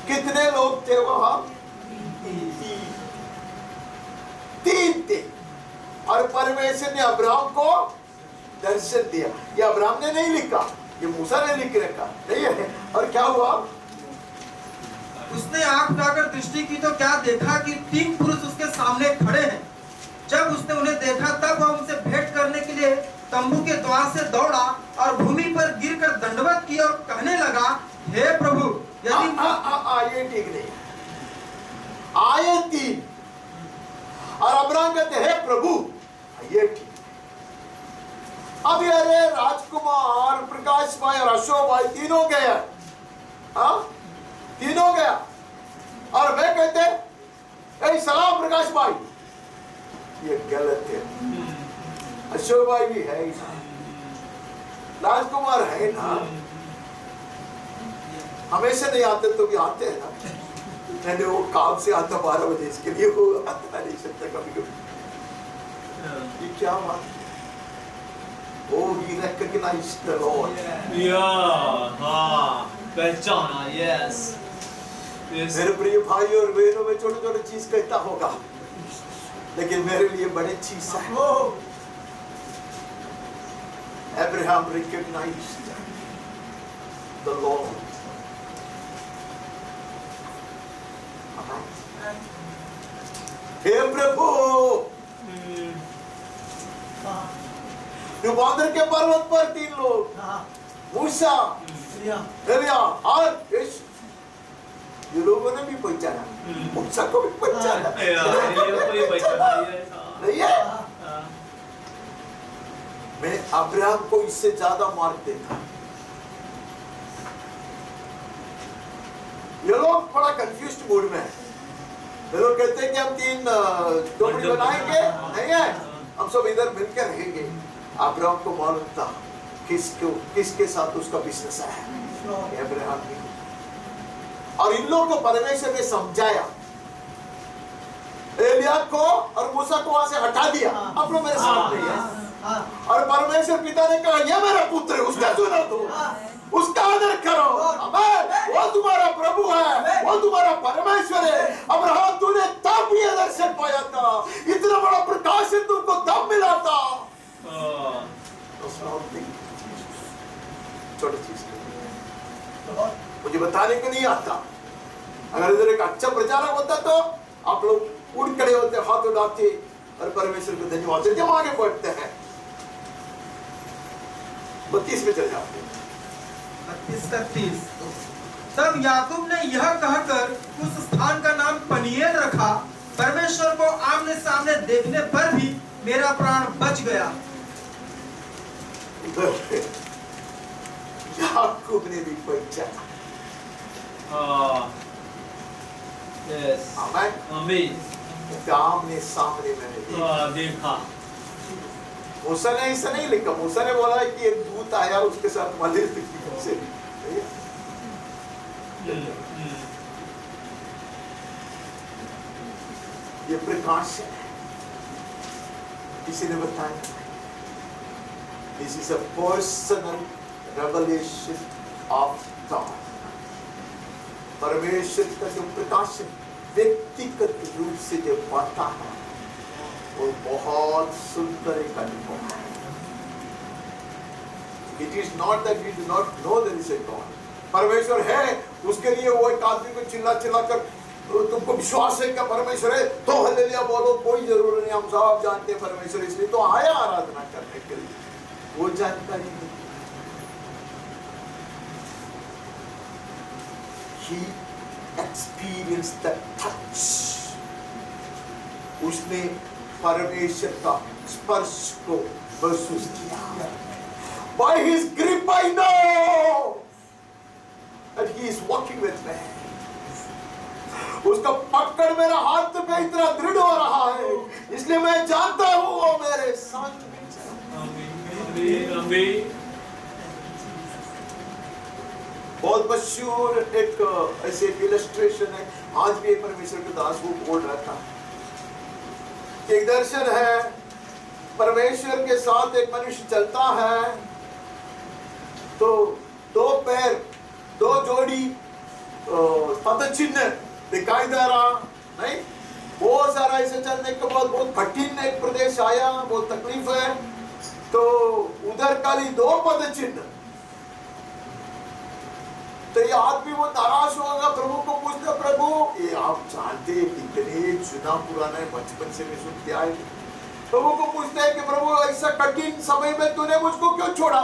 कितने लोग थे वहां? 3 थे। और परमेश्वर ने अब्राहम को दर्शन दिया। ये अब्राहम ने नहीं लिखा, ये मूसा ने लिख रखा नहीं है। और क्या हुआ? उसने आंख उठाकर दृष्टि की तो क्या देखा कि 3 पुरुष उसके सामने खड़े हैं। जब उसने उन्हें देखा तब वह उनसे भेंट करने के लिए तंबू के द्वार से दौड़ा और भूमि पर गिरकर दंडवत किया और कहने लगा, हे प्रभु यदि ये ठीक नहीं आए 3 और अब्राहम कहते हे प्रभु, ये ठीक। अब अरे राजकुमार, प्रकाश भाई और अशोक भाई तीनों गए, तीनों गया। और वे कहते सलाम प्रकाश भाई, ये गलत है। अशोक भाई भी है ही ना, राजकुमार है ना, हमेशा नहीं आते तो भी आते हैं ना। मैंने वो काम से आता 12 बजे, इसके लिए वो आता नहीं सकता कभी कभी। ये क्या बात है? Oh, he recognized the Lord. पहचाना यस। मेरे प्रिय भाई और बहनों में छोटे छोटे चीज कहता होगा, लेकिन मेरे लिए बड़े चीज है। Abraham recognized the Lord. हे प्रभु, बांदर के पर्वत पर 3 लोग, मूसा, एलिया और यीशु, ये लोगों ने भी पहचाना, मूसा को भी पहचाना। नहीं है? मैं अब्राहम को इससे ज्यादा मार्क देता। ये लोग बड़ा कंफ्यूज्ड मूड में है। ये लोग कहते हैं कि हम 3 झोपड़ी बनाएंगे, नहीं है, हम सब इधर मिलकर रहेंगे। अब्राहम को मालूम था किसके साथ उसका बिजनेस है, अब्राहम ने। और इन लोगों को परमेश्वर ने समझाया, एलिया को और मूसा को वहां से हटा दिया। आप लोग मेरे सामने है। और परमेश्वर पिता ने कहा, ये मेरा पुत्र है, उसका चुना दो, उसका आदर करो। वो तुम्हारा प्रभु है, वो तुम्हारा परमेश्वर है। अब्राहम, तूने तब भी दर्शन पाया था, इतना बड़ा प्रकाशन तुमको तब मिला था। छोटी चीज मुझे बताने को नहीं आता। अगर इधर एक अच्छा प्रचारक होता तो आप लोग उठ खड़े होते, हाथ उठाते और परमेश्वर को धन्यवाद देते। हम आगे बढ़ते हैं, 32 में चले जाते हैं। 32-30 तब याकूब ने यह कहकर उस स्थान का नाम पनीएल रखा, परमेश्वर को आमने सामने देखने पर भी मेरा प्राण बच गया। याकूब ने भी पहचाना। यस आमीन। आमने सामने मैंने देखा। मूसा ने ऐसा नहीं लिखा। मूसा ने बोला कि एक दूत आया, उसके साथ मंदिर से। ये प्रकाश है, किसी ने बताया। This is a personal revelation of God. परमेश्वर का जो प्रकाशन व्यक्तिगत रूप से जो पाता है, वो बहुत सुंदर एक अनुभव है। It is not that we do not know there is a God. परमेश्वर है, उसके लिए वो एक आदमी को चिल्ला कर तुमको विश्वास है क्या परमेश्वर है तो हालेलुया बोलो, कोई जरूरत नहीं, हम सब जानते हैं परमेश्वर, इसलिए तो आया आराधना करने के लिए। वो जानकारी नहीं। He experienced the touch. उसने परमेश्वर का स्पर्श को महसूस किया। By his grip I know that he is walking with me. उसका पकड़ मेरा हाथ पे इतना दृढ़ हो रहा है, इसलिए मैं जानता हूँ वो मेरे साथ में। बहुत मशहूर एक ऐसे इलस्ट्रेशन है, आज भी परमेश्वर के दास वो बोल रहा था। एक दर्शन है, परमेश्वर के साथ एक मनुष्य चलता है तो दो पैर, दो जोड़ी पदचिन्ह दिखाई दे रहा नहीं। बहुत सारा ऐसे चलने के बाद बहुत कठिन एक प्रदेश आया, बहुत तकलीफ है, तो उधर खाली दो पदचिन्ह। तो ये आदमी वो नाराज होगा, प्रभु को पूछता, प्रभु ये आप जानते हैं कितने चुना पुराना है, बचपन से मैं सुनते आए। प्रभु को पूछते हैं कि प्रभु ऐसा कठिन समय में तूने मुझको क्यों छोड़ा?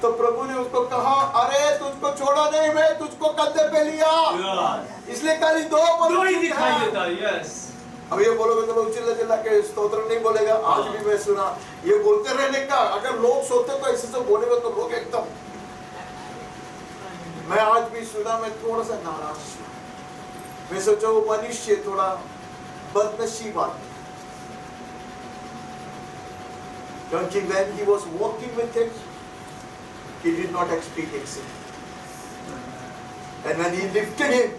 तो प्रभु ने उसको कहा, अरे तुझको छोड़ा नहीं, मैं तुझको कंधे पे लिया, इसलिए खाली दो ही दिखाई देता। यस, अब ये बोलोगे तो लोग चिल्ला चिल्ला के स्तोत्र नहीं बोलेगा। आज भी मैं सुना ये बोलते रहने का, अगर लोग सोते तो ऐसे से बोलेगा तो लोग एकदम। मैं आज भी सुना, मैं थोड़ा सा नाराज हूं। मैं सोचा वो मनुष्य थोड़ा बदनसीब आदमी, क्योंकि when he was walking with him, he did not experience it, and when he lifted him,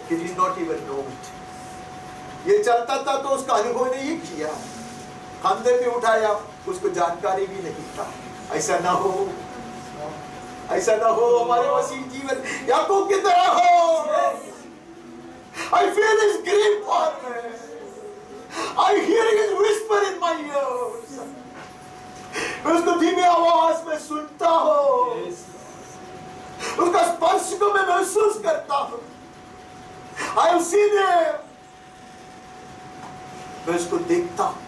he did not even know it. ये चलता था तो उसका अनुभव नहीं किया, कंधे पे उठाया, उसको जानकारी भी नहीं था। ऐसा ना हो, ऐसा ना हो हमारे मसीह जीवन याकूब की तरह हो। I feel his grip on me. I hear his whisper in my ears. मैं उसको धीमी आवाज में सुनता हूँ, उसका स्पर्श को मैं महसूस करता हूँ। I have seen him. मैं उसको देखता हूँ,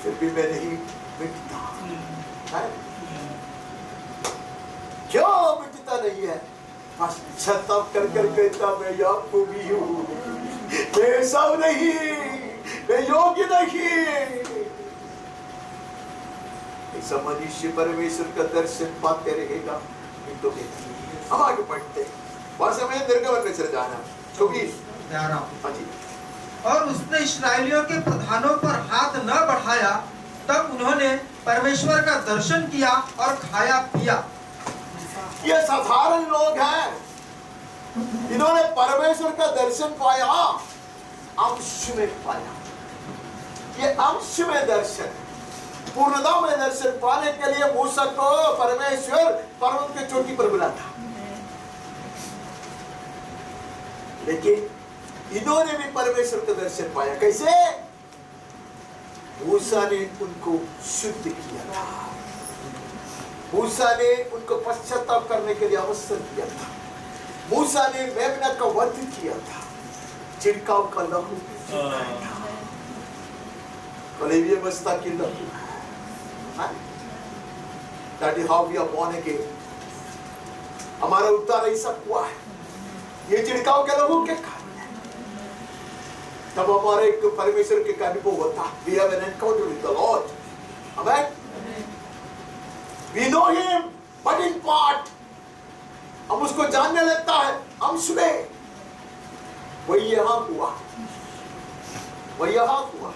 फिर भी मैं नहीं मिटता। क्यों मिटता नहीं है? पश्चाताप कर कर कहता, मैं याकूब ही हूँ, मैं एसाव नहीं, मैं योग्य नहीं। ऐसा मनुष्य परमेश्वर का दर्शन पाते रहेगा। तो हम आगे बढ़ते, बस हमें निर्गमन में चले जाना। 24 और उसने इस्राएलियों के प्रधानों पर हाथ न बढ़ाया, तब उन्होंने परमेश्वर का दर्शन किया और खाया पिया। ये साधारण लोग हैं, इन्होंने परमेश्वर का दर्शन पाया, अंश में पाया। ये अंश में दर्शन, पूर्णता में दर्शन पाने के लिए मूसा को परमेश्वर पर्वत के चोटी पर बुलाया था, लेकिन इन्होंने भी परमेश्वर का दर्शन पाया। कैसे? मूसा ने उनको शुद्ध किया था, मूसा ने उनको पश्चाताप करने के लिए अवसर दिया था, मूसा ने मेमना का वध किया था, छिड़काव का लहू कलेविये बस्ता की लहू। That is how we are born again. हमारा उद्धार ऐसा हुआ है, ये छिड़काव के लहू के कारण। तब हमारे एक परमेश्वर के अनुभव होता, we have an encounter with the Lord. Amen. We know him, but in part. हम उसको जानने लगता है अंश में। वही यहाँ हुआ, वही यहाँ हुआ।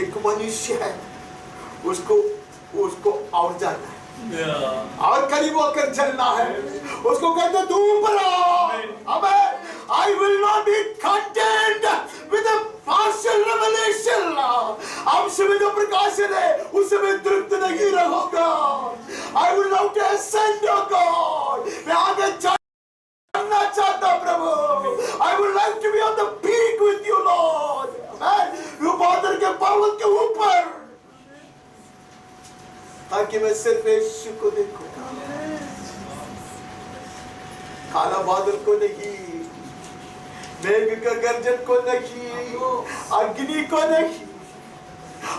एक मनुष्य है, उसको और जानना है, और करीब होकर चलना है। उसको कहते तू ऊपर आओ। Amen. I will not be content with a partial revelation. अंश में जो प्रकाशन है उससे मैं तृप्त नहीं रहूंगा। I will love to ascend, O God. मैं आगे चढ़ना चाहता प्रभु। I would like to be on the peak with you, Lord. Amen. बादल के पर्वत के ऊपर, ताकि मैं सिर्फ यीशु को देखूं, काला बादल को नहीं, मेघ का गर्जन को नहीं, अग्नि को नहीं।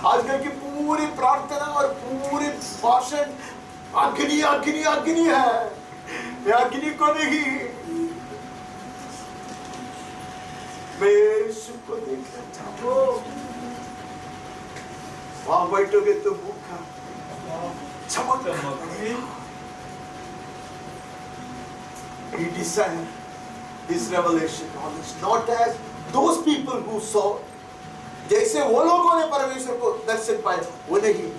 आजकल की पूरी प्रार्थना और पूरी भाषण अग्नि अग्नि अग्नि है। मैं अग्नि को नहीं, मैं यीशु को देखना चाहता हूं। वहां बैठोगे तो मुख का चमक। He desired this revelation knowledge, not as those people who saw. जैसे वो लोगों ने परमेश्वर को दर्शन पाया, वो नहीं,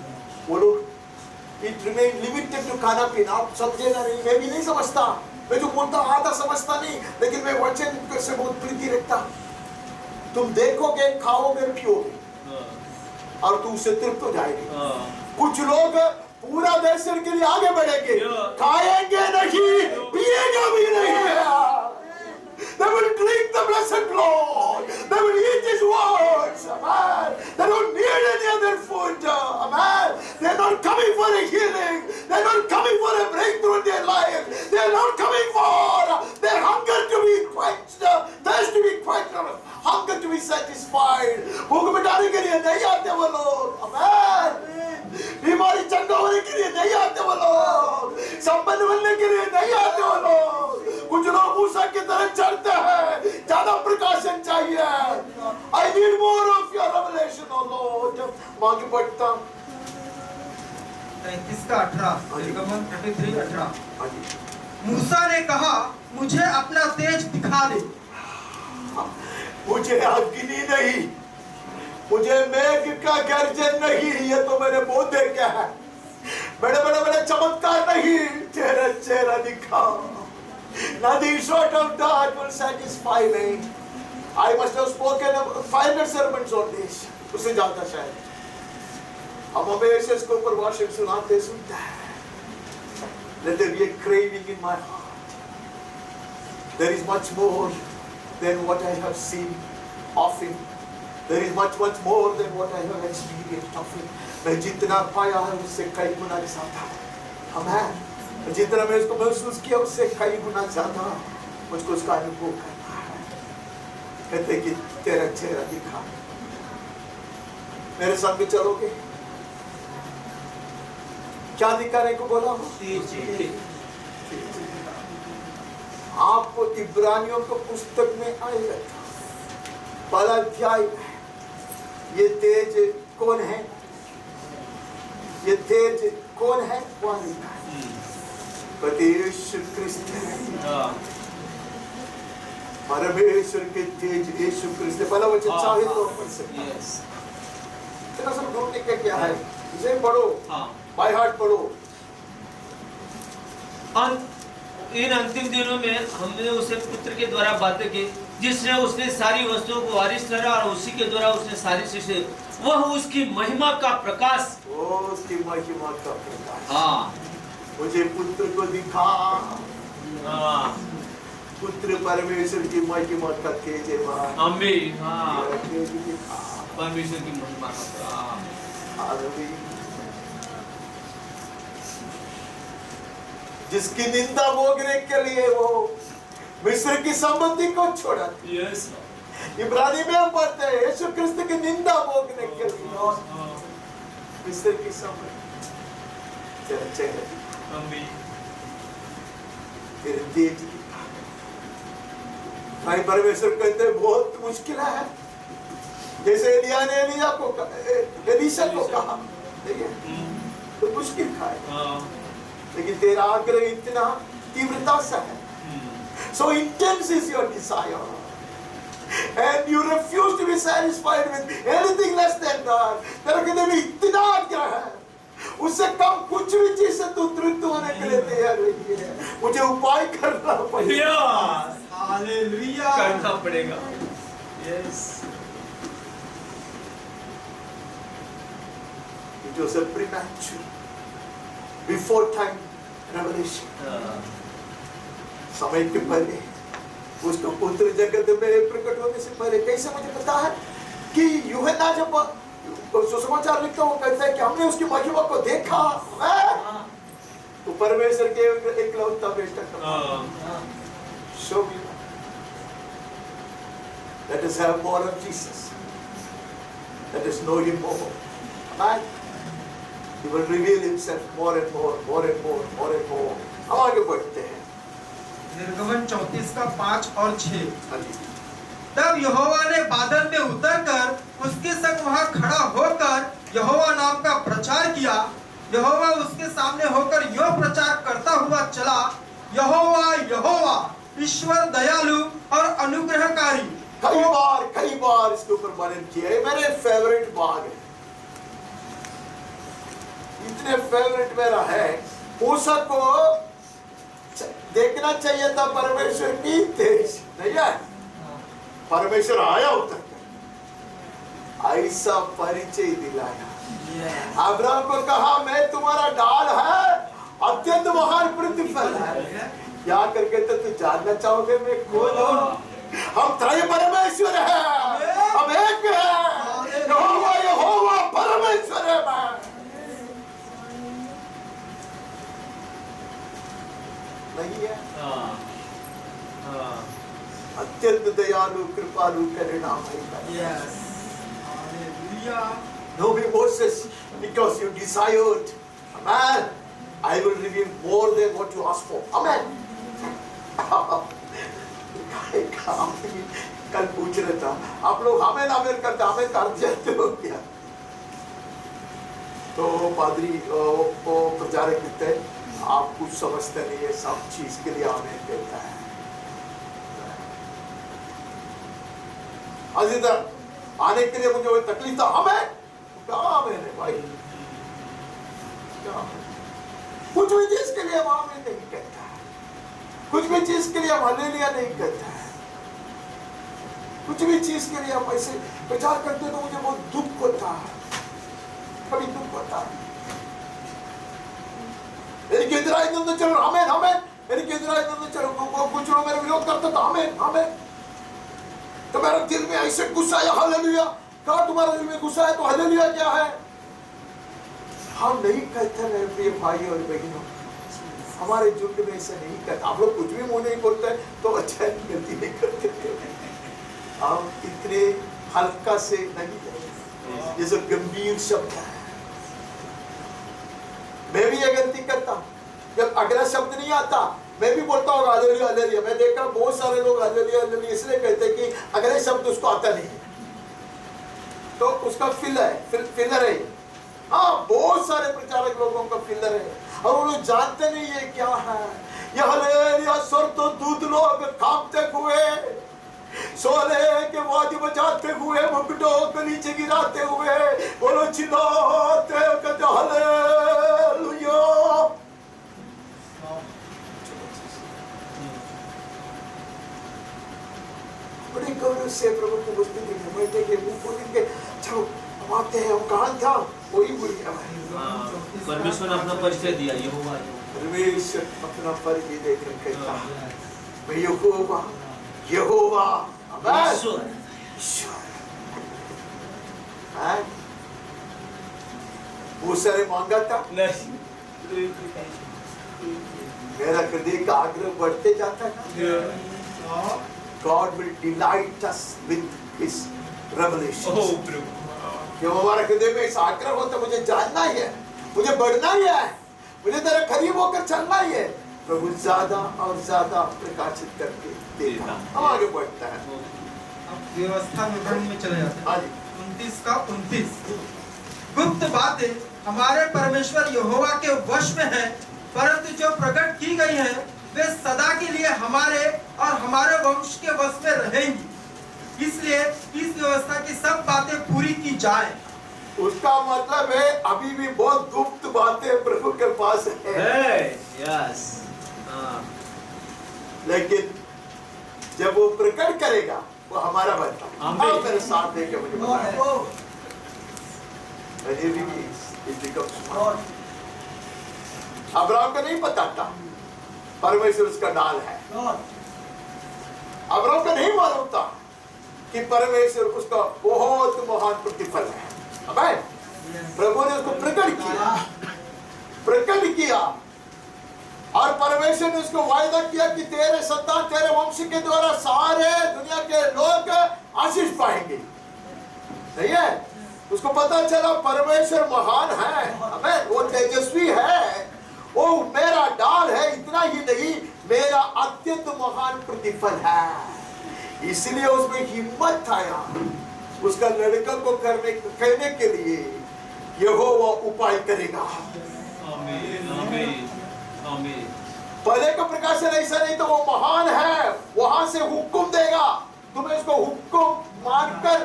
वो लोग it remained limited to खाना पीना। आप समझेगा नहीं, मैं भी नहीं समझता, मैं जो बोलता आधा समझता नहीं, लेकिन मैं वचन से बहुत प्रीति रखता। तुम देखोगे, खाओगे, पियोगे और तू उससे तृप्त हो जाएगी। कुछ लोग पूरा दर्शन के लिए आगे बढ़ेंगे, खाएंगे नहीं, पिएगा भी नहीं। They will drink the blessed Lord. They will eat His words. Amen. They don't need any other food. Amen. They are not coming for a healing. They are not coming for a breakthrough in their life. They are not coming for their hunger to be quenched, thirst to be quenched, hunger to be satisfied. भूख मिटाने के लिए नहीं आते वो लोग। Amen. बीमारी चंगा होने के लिए नहीं आते वो लोग, संपन्न बनने के लिए नहीं आते वो लोग। कुछ लोग मूसा की तरह चलते हैं, ज्यादा प्रकाशन चाहिए। I need more of your revelation, oh Lord. आगे बढ़ता 33:18 निर्गमन 33:18। मूसा ने कहा, मुझे अपना तेज दिखा दे। मुझे अग्नि नहीं, मुझे मेघ का गर्जन नहीं, ये तो मेरे बोधे क्या है, बड़े बड़े बड़े चमत्कार नहीं, तेरा चेहरा दिखा। Nothing short of that will satisfy me. I must have spoken 500 sermons on this. उससे ज्यादा शायद। हम हमेशा इसके ऊपर भाषण सुनाते सुनते हैं। Let there be a craving in my heart. There is much more than what I have seen of Him. There is much more than what I have experienced of Him. मैं जितना पाया है उससे कई गुना ज्यादा। Amen. जितना मैं उसको महसूस किया उससे कई गुना ज्यादा मुझको उसका अनुभव करना है। कहते कि तेरा चेहरा दिखा, मेरे संग चलोगे? क्या दिखाने को बोला हो? आप इब्रानियों को पुस्तक में आएगा, पहला अध्याय में ये तेज कौन है? ये तेज कौन है? कौन लिखा है? यीशु क्रिस्त है। परमेश्वर के तेज यीशु क्रिस्त। पहला वचन चाहे तो पढ़ सकते हैं। तेरा सब ढूंढने का क्या है? इसे पढ़ो, बाय हार्ट पढ़ो। इन अंतिम दिनों में हमने उसे पुत्र के द्वारा बातें की, जिसने उसने सारी वस्तुओं को वारिस ठहरा और उसी के द्वारा उसने सारी चीजें, वह उसकी महिमा का प्रकाश। उसकी महिमा का प्रकाश। हाँ, मुझे पुत्र को दिखा। पुत्र परमेश्वर की महिमा का तेज है। आमीन। तेज दिखा परमेश्वर की महिमा का। जिसकी निंदा भोगने के लिए वो मिस्र की संपत्ति को छोड़ा। यस। इब्रानी में हम पढ़ते हैं यीशु क्रिस्त की निंदा भोगने के लिए मिस्र की संपत्ति तेरा चेहरा। तेरे तेज भाई परमेश्वर कहते हैं बहुत मुश्किल है। जैसे एलिया ने एलीशा को कहा, देखिए तो मुश्किल था, लेकिन तेरा आग्रह इतना तीव्रता से है। So intense is your desire, and you refuse to be satisfied with anything less than that. तेरा कहते में इतना आग्रह है, उससे कम कुछ भी चीज से तू तृप्त होने के लिए तैयार नहीं है। मुझे उपाय करना पड़ेगा। हालेलुया, करना पड़ेगा। Yes. It was a premature, before time revelation. समय के पहले उसका पुत्र जगत में प्रकट होने से पहले। कैसे मुझे पता है कि यूहन्ना जब सुसमाचार लिखता वो कहता है कि हमने उसकी महिमा को देखा। तो परमेश्वर के एकलौता बेटा का show me, let us have more of Jesus, let us know Him more. Amen. He will reveal Himself more and more, more and more, more and more. हम आगे बढ़ते हैं। निर्गमन 34:5 और 6। तब यहोवा ने बादल में उतरकर उसके संग वहां खड़ा होकर यहोवा नाम का प्रचार किया। यहोवा उसके सामने होकर यो प्रचार करता हुआ चला, यहोवा यहोवा ईश्वर दयालु और अनुग्रहकारी। कई बार इसके ऊपर वर्णन किया है। मेरे फेवरेट भाग है, इतने फेवरेट मेरा है। मूसा को देखना चाहिए था परमेश्वर की तेज, नहीं है? परमेश्वर आया उतर कर, ऐसा परिचय दिलाया। अब्राहम को कहा मैं तुम्हारा ढाल है, अत्यंत महान प्रतिफल है। क्या करके तो तू जानना चाहोगे मैं कौन हूं? हम त्रय परमेश्वर है, हम एक है। यहोवा यहोवा परमेश्वर है। नहीं है? अत्यंत दयालु कृपालु करुणामय। No, Moses, because you desired a man, I will reveal more than what you asked for. Amen. कल पूछ रहा था, आप लोग हमें नामेर करते, हमें कर जाते हो क्या? तो पादरी वो प्रचारक कहते हैं, आप कुछ समझते नहीं है, सब चीज के लिए आमेन कहता है। आज इधर आने के लिए मुझे वो तकलीफ था, हमें क्या मैंने भाई, क्या कुछ भी चीज के लिए हम आमेन नहीं कहता है, कुछ भी चीज के लिए हम हालेलुया नहीं कहता है, कुछ भी चीज के लिए हम ऐसे प्रचार करते तो मुझे बहुत दुख होता है, कभी दुख होता है। चलो हमें हमें चलो, कुछ लोग मेरे विरोध करते तो हमें तो मेरा दिल में ऐसे गुस्सा आया, हालेलुया। कहा तुम्हारा दिल में गुस्सा है तो हालेलुया क्या है? हम नहीं कहते मेरे प्रिय भाई और बहनों, हमारे युग में ऐसा नहीं कहते। आप लोग कुछ भी मुंह नहीं बोलते तो अच्छा गलती नहीं करते, हम इतने हल्का से नहीं, ये सब गंभीर शब्द है। मैं भी ये गलती करता हूं, जब अगला शब्द नहीं आता मैं भी बोलता हूँ हालेलुया हालेलुया। मैं देखा बहुत सारे लोग हालेलुया हालेलुया इसलिए कहते हैं कि अगले शब्द उसको आता नहीं है, तो उसका फिलर है। हाँ, बहुत सारे प्रचारक लोगों का फिलर है और वो लोग जानते नहीं है क्या है। ये हालेलुया स्वर तो दूत लोग कांपते हुए, सोले के वाद्य बजाते हुए, मुकुटों को नीचे गिराते हुए, बोलो चिल्लाते कहते हालेलुया। बड़े गौरव से प्रभु को बुझते थे, बैठे के मुंह खोलेंगे, चलो हम आते हैं, हम कहाँ था वही भूल गया। परमेश्वर ने अपना परिचय दिया, यहोवा परमेश्वर अपना परिचय देकर कहता मैं यहोवा यहोवा ईश्वर। मूसा ने मांगा था, मेरा हृदय का आग्रह बढ़ते जाता था। God will delight us with His revelation. क्यों हमारा हृदय में इस आग्रह होता, मुझे जानना ही है, मुझे बढ़ना ही है, मुझे तेरे करीब होकर चलना ही है। प्रभु ज्यादा और ज्यादा प्रकाशित करके देता, हम आगे बढ़ता है। अब व्यवस्था विवरण में चले जाते हैं। हाँ जी, 29 का 29। गुप्त बातें हमारे परमेश्वर यहोवा के वश में है, परंतु जो प्रकट की गई है वे सदा के लिए हमारे और हमारे वंश के वश में रहेंगी। इसलिए इस व्यवस्था की सब बातें पूरी की जाए। उसका मतलब है अभी भी बहुत गुप्त बातें प्रभु के पास है। यस, लेकिन जब वो प्रकट करेगा वो हमारा बनता। आप मेरे साथ देके मुझे बताएं। अब्राहम को नहीं पता था परमेश्वर उसका ढाल है। अब्राहम को नहीं मालूम था कि परमेश्वर उसका बहुत महान प्रतिफल है। अबे प्रभु ने उसको प्रकट किया और परमेश्वर ने उसको वायदा किया कि तेरे संतान तेरे वंश के द्वारा सारे दुनिया के लोग आशीष पाएंगे। नहीं है? उसको पता चला परमेश्वर महान है, अबे वो तेजस्वी है, वो मेरा ढाल है। इतना ही नहीं, मेरा अत्यंत महान प्रतिफल है। इसलिए उसमें हिम्मत आया उसका लड़का को कहने के लिए यहोवा उपाय करेगा। आमीन आमीन आमीन। पहले का प्रकाशन ऐसा नहीं, तो वो महान है, वहां से हुक्म देगा, तुम्हें उसको हुक्म मानकर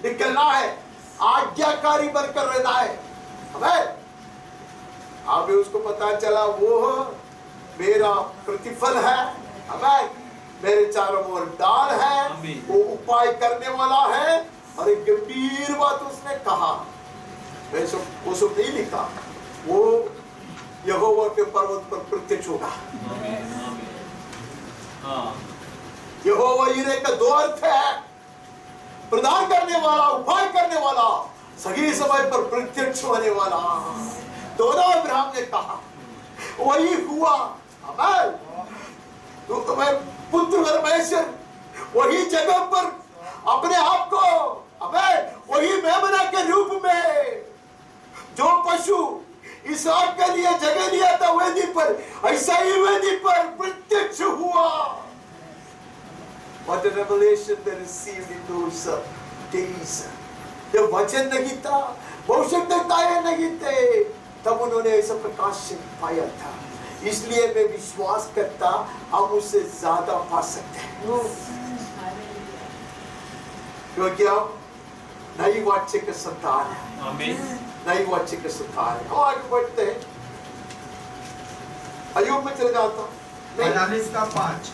निकलना है, आज्ञाकारी बनकर रहना है। हमें अभी उसको पता चला वो मेरा प्रतिफल है, हमें मेरे चारों ओर डाल है, वो उपाय करने वाला है। और एक गंभीर बात उसने कहा, वो सब नहीं लिखा, वो यहोवा के पर्वत पर प्रत्यक्ष होगा। यहोवा यिरे का दो अर्थ है, प्रदान करने वाला, उपाय करने वाला, सही समय पर प्रत्यक्ष होने वाला। दोनों अब्राहम ने कहा, वही हुआ। अमल तो तुम्हें पुत्र परमेश्वर वही जगह पर अपने आप को, अमल वही मेमना के रूप में जो पशु इसहाक के लिए जगह लिया था वेदी पर, ऐसा ही वेदी पर प्रत्यक्ष हुआ। What a revelation they received in those days. जब वचन नहीं था, भविष्यद्वक्ताएं नहीं थे, तब उन्होंने ऐसा प्रकाशन पाया था। इसलिए मैं विश्वास करता हम उससे ज्यादा पा सकते हैं, क्योंकि हम नई वाच्य के संतान हैं। आमीन। नई वाच्य के संतान हैं। और आगे बढ़ते हैं, अय्यूब में चले जाता हूं। 45:5।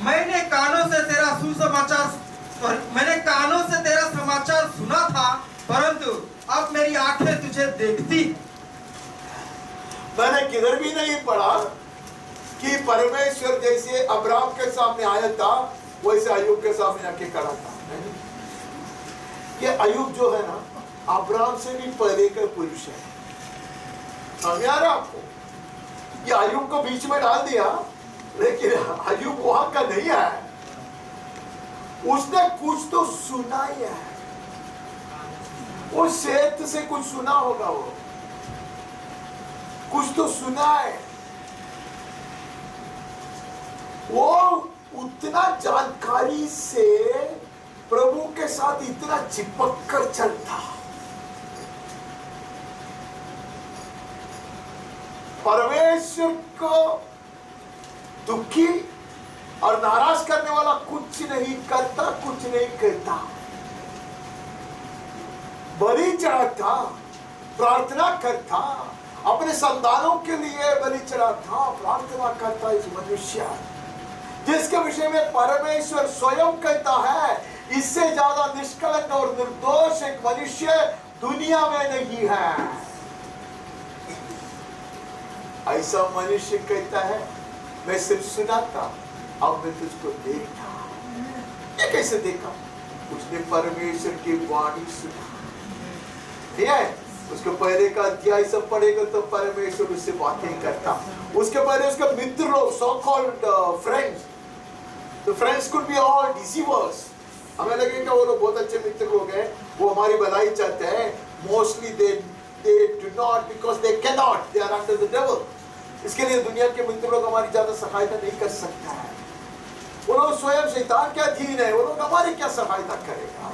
मैंने कानों से तेरा समाचार सुना था, परंतु अब मेरी आंखें तुझे देखती। मैंने किधर भी नहीं पढ़ा कि परमेश्वर जैसे अब्राहम के सामने आया था वैसे अय्यूब के सामने आके खड़ा था। ये अय्यूब जो है ना, अब्राहम से भी पहले का पुरुष है। समझ आ रहा आपको? ये अय्यूब को बीच में डाल दिया, लेकिन अय्यूब वहां का नहीं है। उसने कुछ तो सुना ही है, वो सेठ से कुछ सुना होगा, वो कुछ तो सुना है। वो उतना जानकारी से प्रभु के साथ इतना चिपक कर चलता। परमेश्वर को दुखी और नाराज करने वाला कुछ नहीं करता, कुछ नहीं कहता। बलि चढ़ाता, प्रार्थना करता, अपने संतानों के लिए बलि चढ़ाता, प्रार्थना करता। इस मनुष्य जिसके विषय में परमेश्वर स्वयं कहता है, इससे ज्यादा निष्कलंक और निर्दोष एक मनुष्य दुनिया में नहीं है। ऐसा मनुष्य कहता है, मैं सिर्फ सुना था, अब मैं तुझको देखा। ये कैसे देखा? उसने परमेश्वर की वाणी सुना। ठीक है, उसके पहले का अध्याय सब पढ़ेगा तो परमेश्वर उससे बातें करता। उसके पहले उसके मित्र लोग, सो कॉल्ड फ्रेंड्स, तो फ्रेंड्स कुड बी ऑल डिसीवर्स। हमें लगेगा वो लोग बहुत अच्छे मित्र लोग हैं, वो हमारी भलाई चाहते हैं। Mostly they do not, because they can not, they are under the devil. इसके लिए दुनिया के मित्र लोग हमारी ज्यादा सहायता नहीं कर सकता है। वो लोग स्वयं शैतान के अधीन है, वो लोग हमारी क्या सहायता करेगा?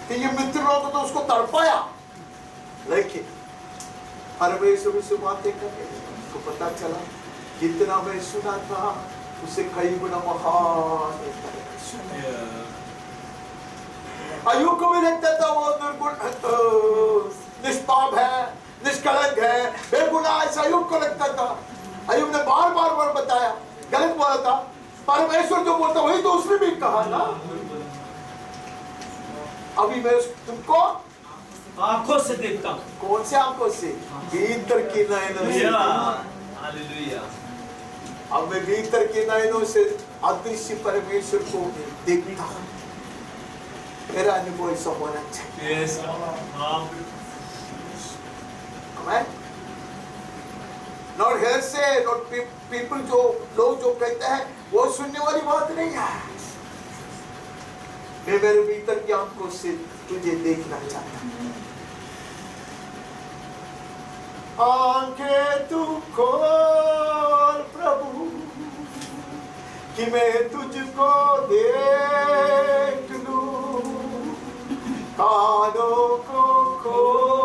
तो ये मित्र लोग तो उसको तड़पाया, लेकिन परमेश्वर से बातें करने उसको पता चला जितना मैं सुना था उससे कई गुना महान अय्यूब को भी लगता था वो निर्गुण निष्पाप है, निष्कलंक है, बेगुनाह, ऐसा अय्यूब को लगता था। अय्यूब ने बार बार बताया, गलत बोला था। परमेश्वर जो बोलता वही तो उसने भी कहा ना। अभी मैं तुमको आंखों से देखता हूं। कौन से आंखों से? भीतर की नयनों से। हालेलुया। अब मैं भीतर की नयनों से अदृश्य परमेश्वर को देखता हूं। मेरा अनुभव ऐसा होना चाहिए। नॉट हेयरसे, नॉट पीपल, जो लोग जो कहते हैं वो सुनने वाली बात नहीं है। मैं मेरे भीतर की आंखों से तुझे देखना चाहता हूं। आंखें तू खोल प्रभु कि मैं तुझको देख लूं, कानों को खोल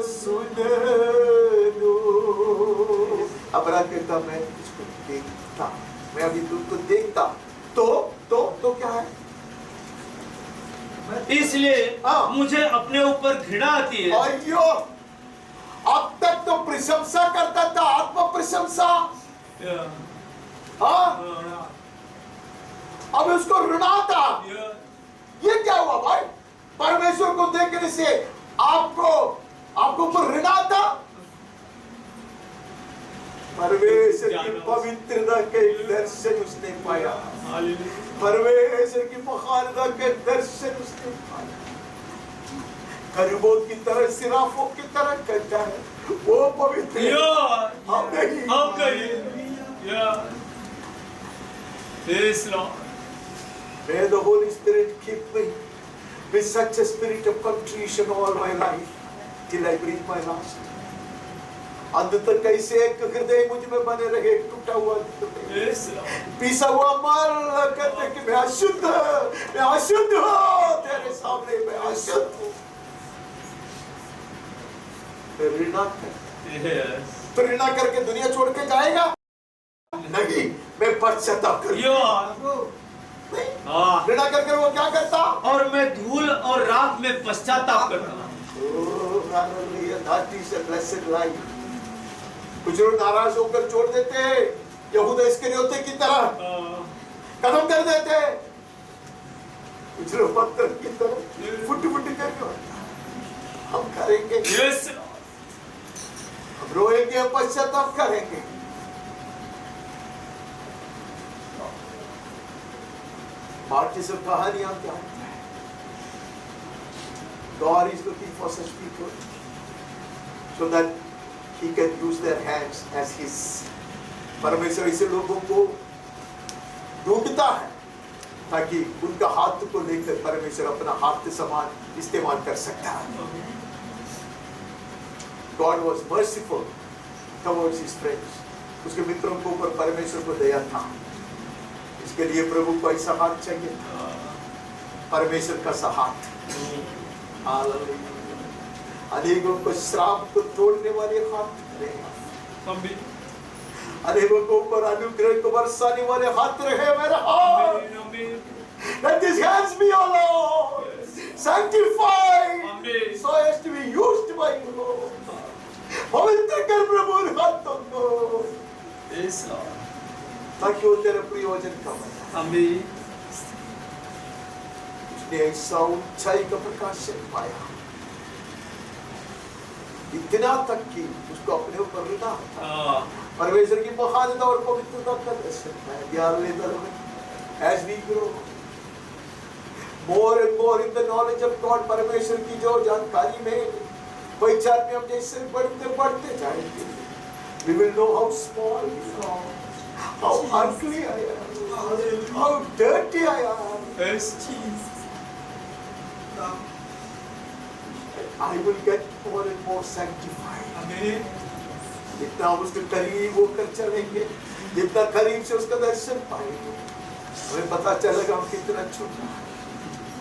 सुन लो। अब्राहम कहता मैं इसको देखता, मैं अभी तुमको देखता तो क्या है? इसलिए हाँ। मुझे अपने ऊपर घृणा आती है। अयो, अब तक तो प्रशंसा करता था, आत्म प्रशंसा। हाँ, अब उसको ऋणा था। ये क्या हुआ भाई? परमेश्वर को देखने से आपको ऊपर ऋणा था। परमेश्वर की पवित्रता के दर्शन उसने पाया, परमेश्वर की महानता के दर्शन उसने पाया। करीबों की तरह, सिराफों की तरह कहता है वो पवित्र है, हम नहीं। Yes, Lord. May the Holy Spirit keep me with such a spirit of contrition all my life till I breathe my last. अंत तक कैसे एक हृदय मुझ में बने रहे, टूटा हुआ Yes, Lord. पीसा हुआ मर करते कि मैं अशुद्ध हूँ तेरे सामने, मैं अशुद्ध हूँ। ऋणा कर, Yes. तो ऋणा करके दुनिया छोड़ के जाएगा? नहीं, मैं पश्चाताप करूँगा। हाँ। ऋणा करके वो क्या करता? और मैं धूल और राख में पश्चाताप करता। कुछ लोग नाराज होकर छोड़ देते हैं, यहूदा इस्करियोती की तरह खत्म कर देते हैं। कुछ लोग पत्थर की तरह फुट करके हम करेंगे, Yes. हम रोएंगे, हम पश्चाताप करेंगे। बाकी सब कहानियां क्या है? God is looking for such people so that He can use their hands as His. परमेश्वर ऐसे लोगों को ढूंढता है ताकि उनका हाथ को लेकर परमेश्वर अपना हाथ समान इस्तेमाल कर सकता है। God was merciful towards His friends. उसके मित्रों को ऊपर परमेश्वर को दया था। इसके लिए प्रभु को ऐसा हाथ चाहिए, परमेश्वर का सहाथ। अनेकों को श्राप को तोड़ने वाले हाथ रहे, अनेकों को ऊपर अनुग्रह को बरसाने वाले हाथ रहे मेरा हाथ। Let these hands be, O Lord, sanctified so as to be used by you, Lord. पवित्र कर प्रभु इन हाथों को, Yes, Lord. ताकि वो तेरे प्रयोजन का बने। आमीन। उसने ऐसा ऊंचाई का प्रकाशन पाया, इतना तक कि उसको अपने ऊपर ऋणा था। परमेश्वर की महानता और पवित्रता का दर्शन है। Dear little as we grow more and more in the knowledge of God, परमेश्वर की जो जानकारी में, पहचान में हम जैसे बढ़ते जाएंगे, we will know how small we are, how ugly I am, how dirty I am. Yes, Jesus. I will get more and more sanctified. आमीन। जितना हम उसके करीब होकर चलेंगे, जितना करीब से उसका दर्शन पाएंगे, हमें पता चलेगा हम कितना छोटा है।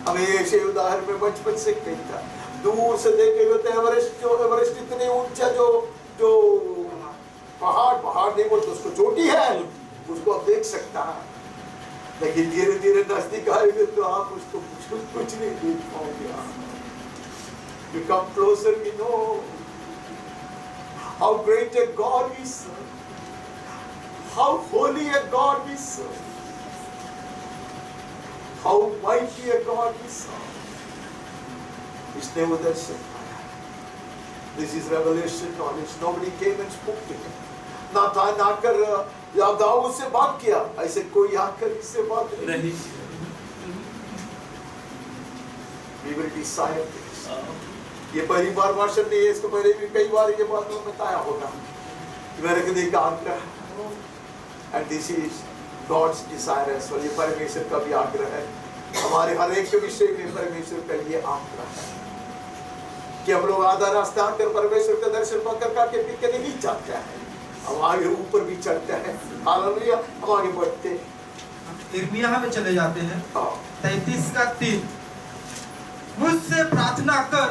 हमें ऐसे उदाहरण में बचपन से कहता, दूर से देखे हुए एवरेस्ट इतने ऊंचा जो पहाड़ नहीं बोलते उसको, चोटी है, उसको आप देख सकता है, लेकिन धीरे धीरे नजदीक आएंगे तो आप उसको कुछ नहीं देख पाओगे। You come closer, we know how great a God we serve, how holy a God we serve, how mighty a God we serve. इसने वो दर्शन पाया। This is revelation knowledge. Nobody came and spoke to him. नाथान आकर या दाऊद से बात किया, ऐसे कोई आकर इससे बात नहीं। We will desire this. ये पहली बार भाषण नहीं है, इसको पहले भी कई बार ये बात बताया होगा। मेरे हृदय का आग्रह, and this is God's desire, और ये परमेश्वर का भी आग्रह है। हमारे हर एक विषय में परमेश्वर का ये आग्रह है कि हम लोग आधा रास्ता आकर परमेश्वर का दर्शन पाकर काटे पीट के नहीं जाते हैं, हम आगे ऊपर भी चढ़ते हैं। हालेलुया, हम आगे बढ़ते हैं। यिर्मयाह में चले जाते हैं 33:3। मुझसे प्रार्थना कर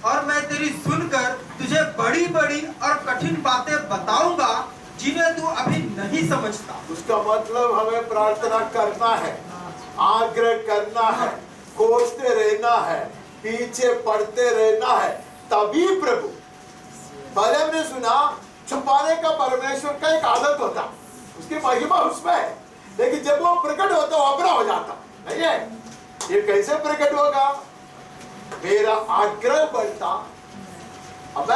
और मैं तेरी सुनकर तुझे बड़ी बड़ी और कठिन बातें बताऊंगा जिन्हें तू अभी नहीं समझता। उसका मतलब हमें प्रार्थना करना है, आग्रह करना है, खोजते रहना है, पीछे पड़ते रहना है, तभी प्रभु। पहले हमने सुना छुपाने का परमेश्वर का एक आदत होता, उसकी महिमा उसमें है, लेकिन जब वो प्रकट होता वो अपना हो जाता नहीं है। ये कैसे प्रकट होगा? मेरा आग्रह बढ़ता, अब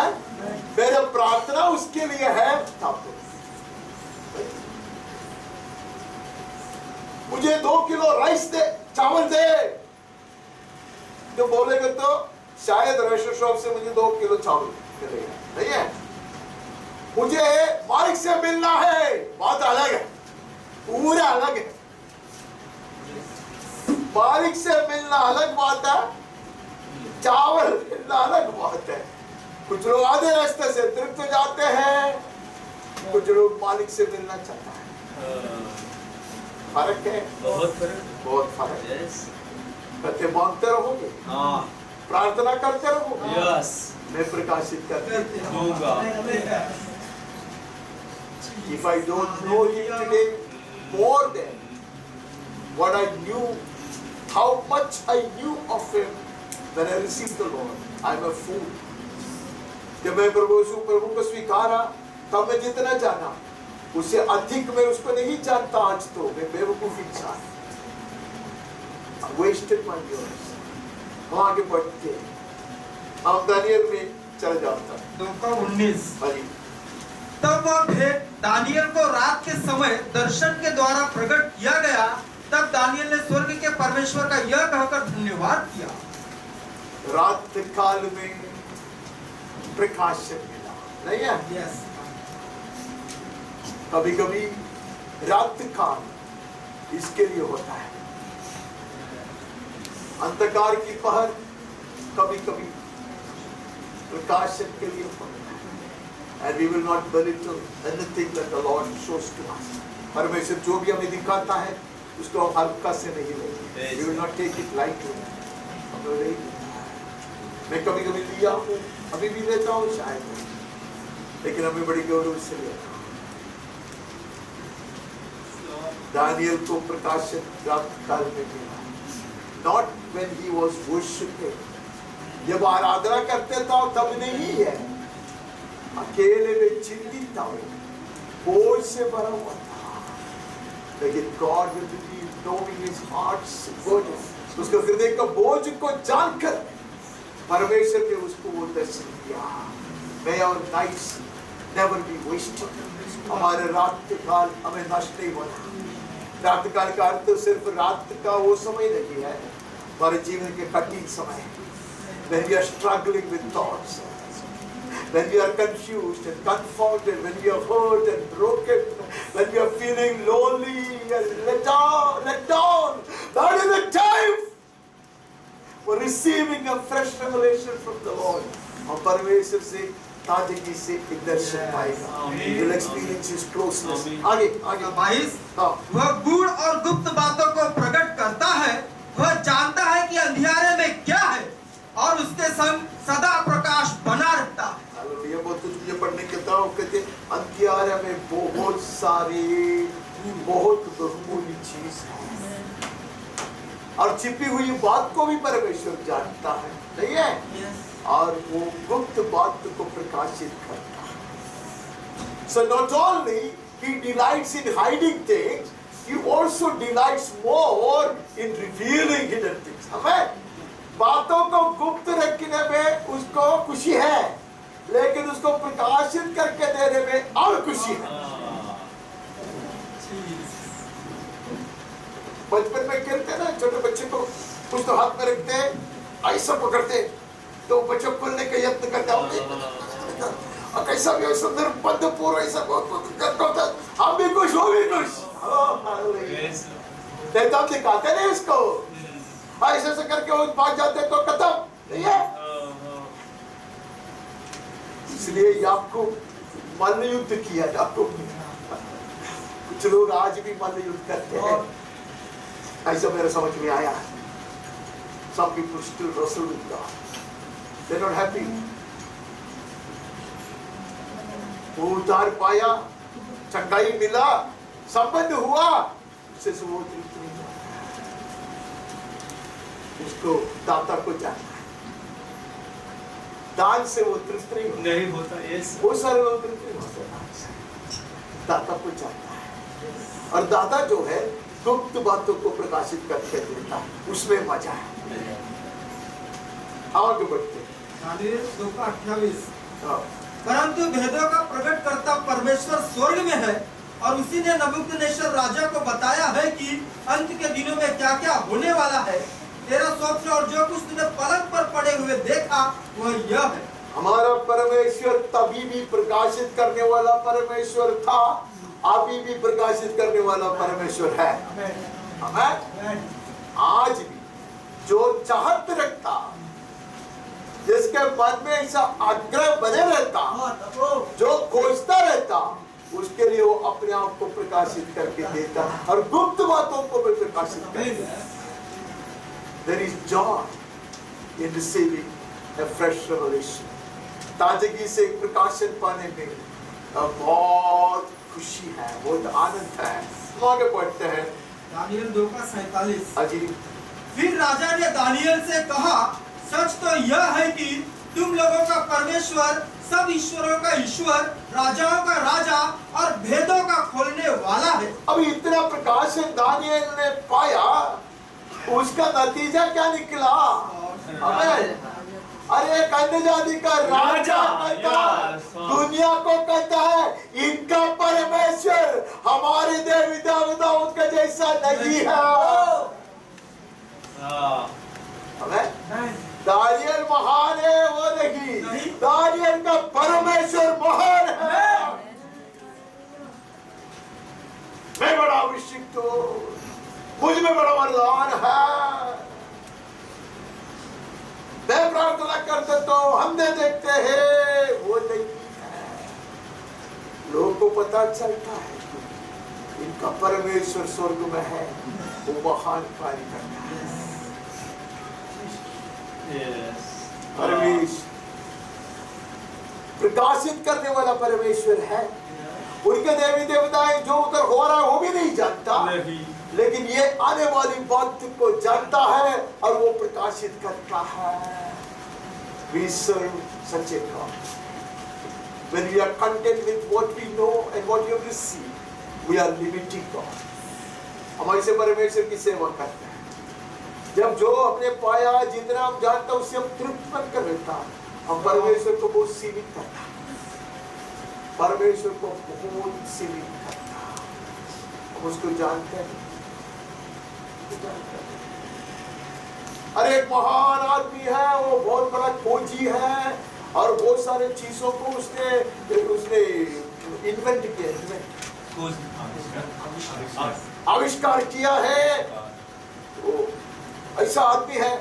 मेरा प्रार्थना उसके लिए है, तब मुझे 2 किलो राइस दे, चावल दे, जो बोलेगा तो शायद रेशन शॉप से मुझे 2 किलो चावल मिलेगा, नहीं है। मुझे मालिक से मिलना है, बात अलग है, पूरा अलग है। मालिक से मिलना अलग बात है, चावल मिलना अलग बात है। कुछ लोग आधे रास्ते से तृप्त हो जाते हैं, कुछ लोग मालिक से मिलना चाहता है। फर्क है, बहुत फर्क है। कहते मांगते रहोगे, प्रार्थना करते रहोगे, मैं प्रकाशित करते रहूंगा। If I don't know him today more than what I knew, how much I knew of him when I received the Lord, I'm a fool. जब मैं प्रभु को स्वीकारा, तब मैं जितना जाना उससे अधिक मैं उसको नहीं जानता। आज तो मैं बेवकूफ इंसान, wasted my years। आगे बढ़ते हम दानियल में चल जाता। 2:19 तब वह भेंट दानियल को रात के समय दर्शन के द्वारा प्रकट किया गया। तब दानियल ने स्वर्ग के परमेश्वर का यह कहकर धन्यवाद किया। रात काल में प्रकाशन मिला, नहीं है? Yes. कभी कभी रात काल इसके लिए होता है, अंधकार की पहर कभी कभी प्रकाशन के लिए होता है। And we will not belittle anything that the Lord shows to us. परमेश्वर जो भी हमें दिखाता है उसको हम हल्का से नहीं लेंगे। We will not take it lightly. मैं कभी कभी लिया हूँ, अभी भी लेता हूँ शायद, लेकिन हमें बड़ी गौरव से लेता हूँ। दानियल को प्रकाशन रात काल में मिला, not when he was worshiping। जब आराधना करते था तब नहीं है, अकेले में चिंतित था, बोझ से भरा हुआ था, लेकिन God will be knowing his heart's burden, उसके हृदय का बोझ को जानकर परमेश्वर ने उसको वो दर्शन दिया। May our nights never be wasted। हमारे रात काल हमें नष्ट नहीं होना। रात काल का अर्थ सिर्फ रात का वो समय नहीं है, हमारे जीवन के कठिन समय, when we are struggling with thoughts, when we are confused and confounded, when we are hurt and broken, when we are feeling lonely and let down, that is the time for receiving a fresh revelation from the Lord। और परमेश्वर से ताजगी से एक दर्शन पाएगा। You will experience his closeness। आगे 22 वह गूढ़ और गुप्त बातों को प्रकट करता है, वह जानता है कि अंधियारे में क्या है और उसके संग सदा प्रकाश बना रहता है। ये मुझे पढ़ने के बाद कहते अंधियारे में बहुत सारी बहुत बहुमूल्य चीज है, और छिपी हुई बात को भी परमेश्वर जानता है, नहीं है? और वो गुप्त बात को प्रकाशित करता है। So not only he delights in hiding things, he also delights more in revealing hidden things। हमें बातों को गुप्त रखने में उसको खुशी है, लेकिन उसको प्रकाशित करके देने में और खुशी है। बचपन में खेलते ना, छोटे बच्चे को कुछ तो हाथ में रखते हैं, ऐसा पकड़ते, तो बच्चों खोलने का यत्न करते हैं, और कैसा भी सुंदर बंद पूरा ऐसा करता, हम भी खुश, वो भी खुश। तब दिखाते नहीं उसको, ऐसे ऐसे करके वो भाग जाते तो खत्म, नहीं है? इसलिए याकूब मल्ल युद्ध किया। याकूब कुछ लोग आज भी मल्ल युद्ध करते हैं, ऐसा मेरे समझ में आया। Some people still wrestle with God. They're not happy. वो उतार पाया, चंगाई मिला, संबंध हुआ, उससे वो तृप्त नहीं हुआ। उसको दाता को जानना है, दान से वो तृप्त नहीं होता। यस, वो सारे लोग तृप्त नहीं होते दान से, दाता को जानना है। और दाता जो है गुप्त बातों को प्रकाशित करके देता है, उसमें मजा है। आगे बढ़ते दानियेल 2:28। हाँ। परंतु भेदों का प्रकट करता परमेश्वर स्वर्ग में है और उसी ने नबूकदनेस्सर राजा को बताया है कि अंत के दिनों में क्या क्या होने वाला है। तेरा स्वप्न और जो कुछ तूने पलंग पर पड़े हुए देखा वह यह है। हमारा परमेश्वर तभी भी प्रकाशित करने वाला परमेश्वर था, अभी भी प्रकाशित करने वाला परमेश्वर है। आमेन। आज भी जो चाहत रखता, जिसके मन में ऐसा आग्रह बने रहता, जो खोजता रहता, उसके लिए वो अपने आप को प्रकाशित करके देता और गुप्त बातों को भी प्रकाशित करता। There is joy in receiving a fresh revelation. ताजगी से प्रकाशन पाने में बहुत खुशी है, बहुत आनंद है। आगे बढ़ते हैं दानियेल 2:47। अजी फिर राजा ने दानियेल से कहा, सच तो यह है कि तुम लोगों का परमेश्वर, सब ईश्वरों का ईश्वर, राजाओं का राजा और भेदों का खोलने वाला है। अब इतना प्रकाशन दानियेल ने पाया, उसका नतीजा क्या निकला? आमेन। अरे एक अन्य जाति का राजा कहता है, दुनिया को कहता है इनका परमेश्वर हमारे देवी देवताओं के जैसा नहीं है। आमेन। दानियेल महान है वो नहीं, दानियेल का परमेश्वर महान है। मैं बड़ा अभिषिक्त हूँ, मुझ में बड़ा वरदान है, मैं प्रार्थना करते तो हमने देखते हैं वो नहीं है। लोगों को पता चलता है कि इनका परमेश्वर स्वर्ग में है, वो महान कार्य करता है। परमेश्वर प्रकाशित करने वाला परमेश्वर है। उनके देवी देवताएं जो उधर हो रहा है वो भी नहीं जानता, लेकिन ये आने वाली बात को जानता है और वो प्रकाशित करता है। We serve such a God. When we are content with what we know and what we have received, we are limiting God. हम ऐसे परमेश्वर की सेवा करते हैं। जब जो अपने पाया, जितना हम जानता उससे हम तृप्त बनकर रहता, हम परमेश्वर को बहुत सीमित करता, परमेश्वर को बहुत सीमित करता। हम उसको जानते हैं। अरे एक महान आदमी है, वो बहुत बड़ा खोजी है और बहुत सारे चीजों को उसने इन्वेंट किया, आविष्कार किया है। वो ऐसा आदमी है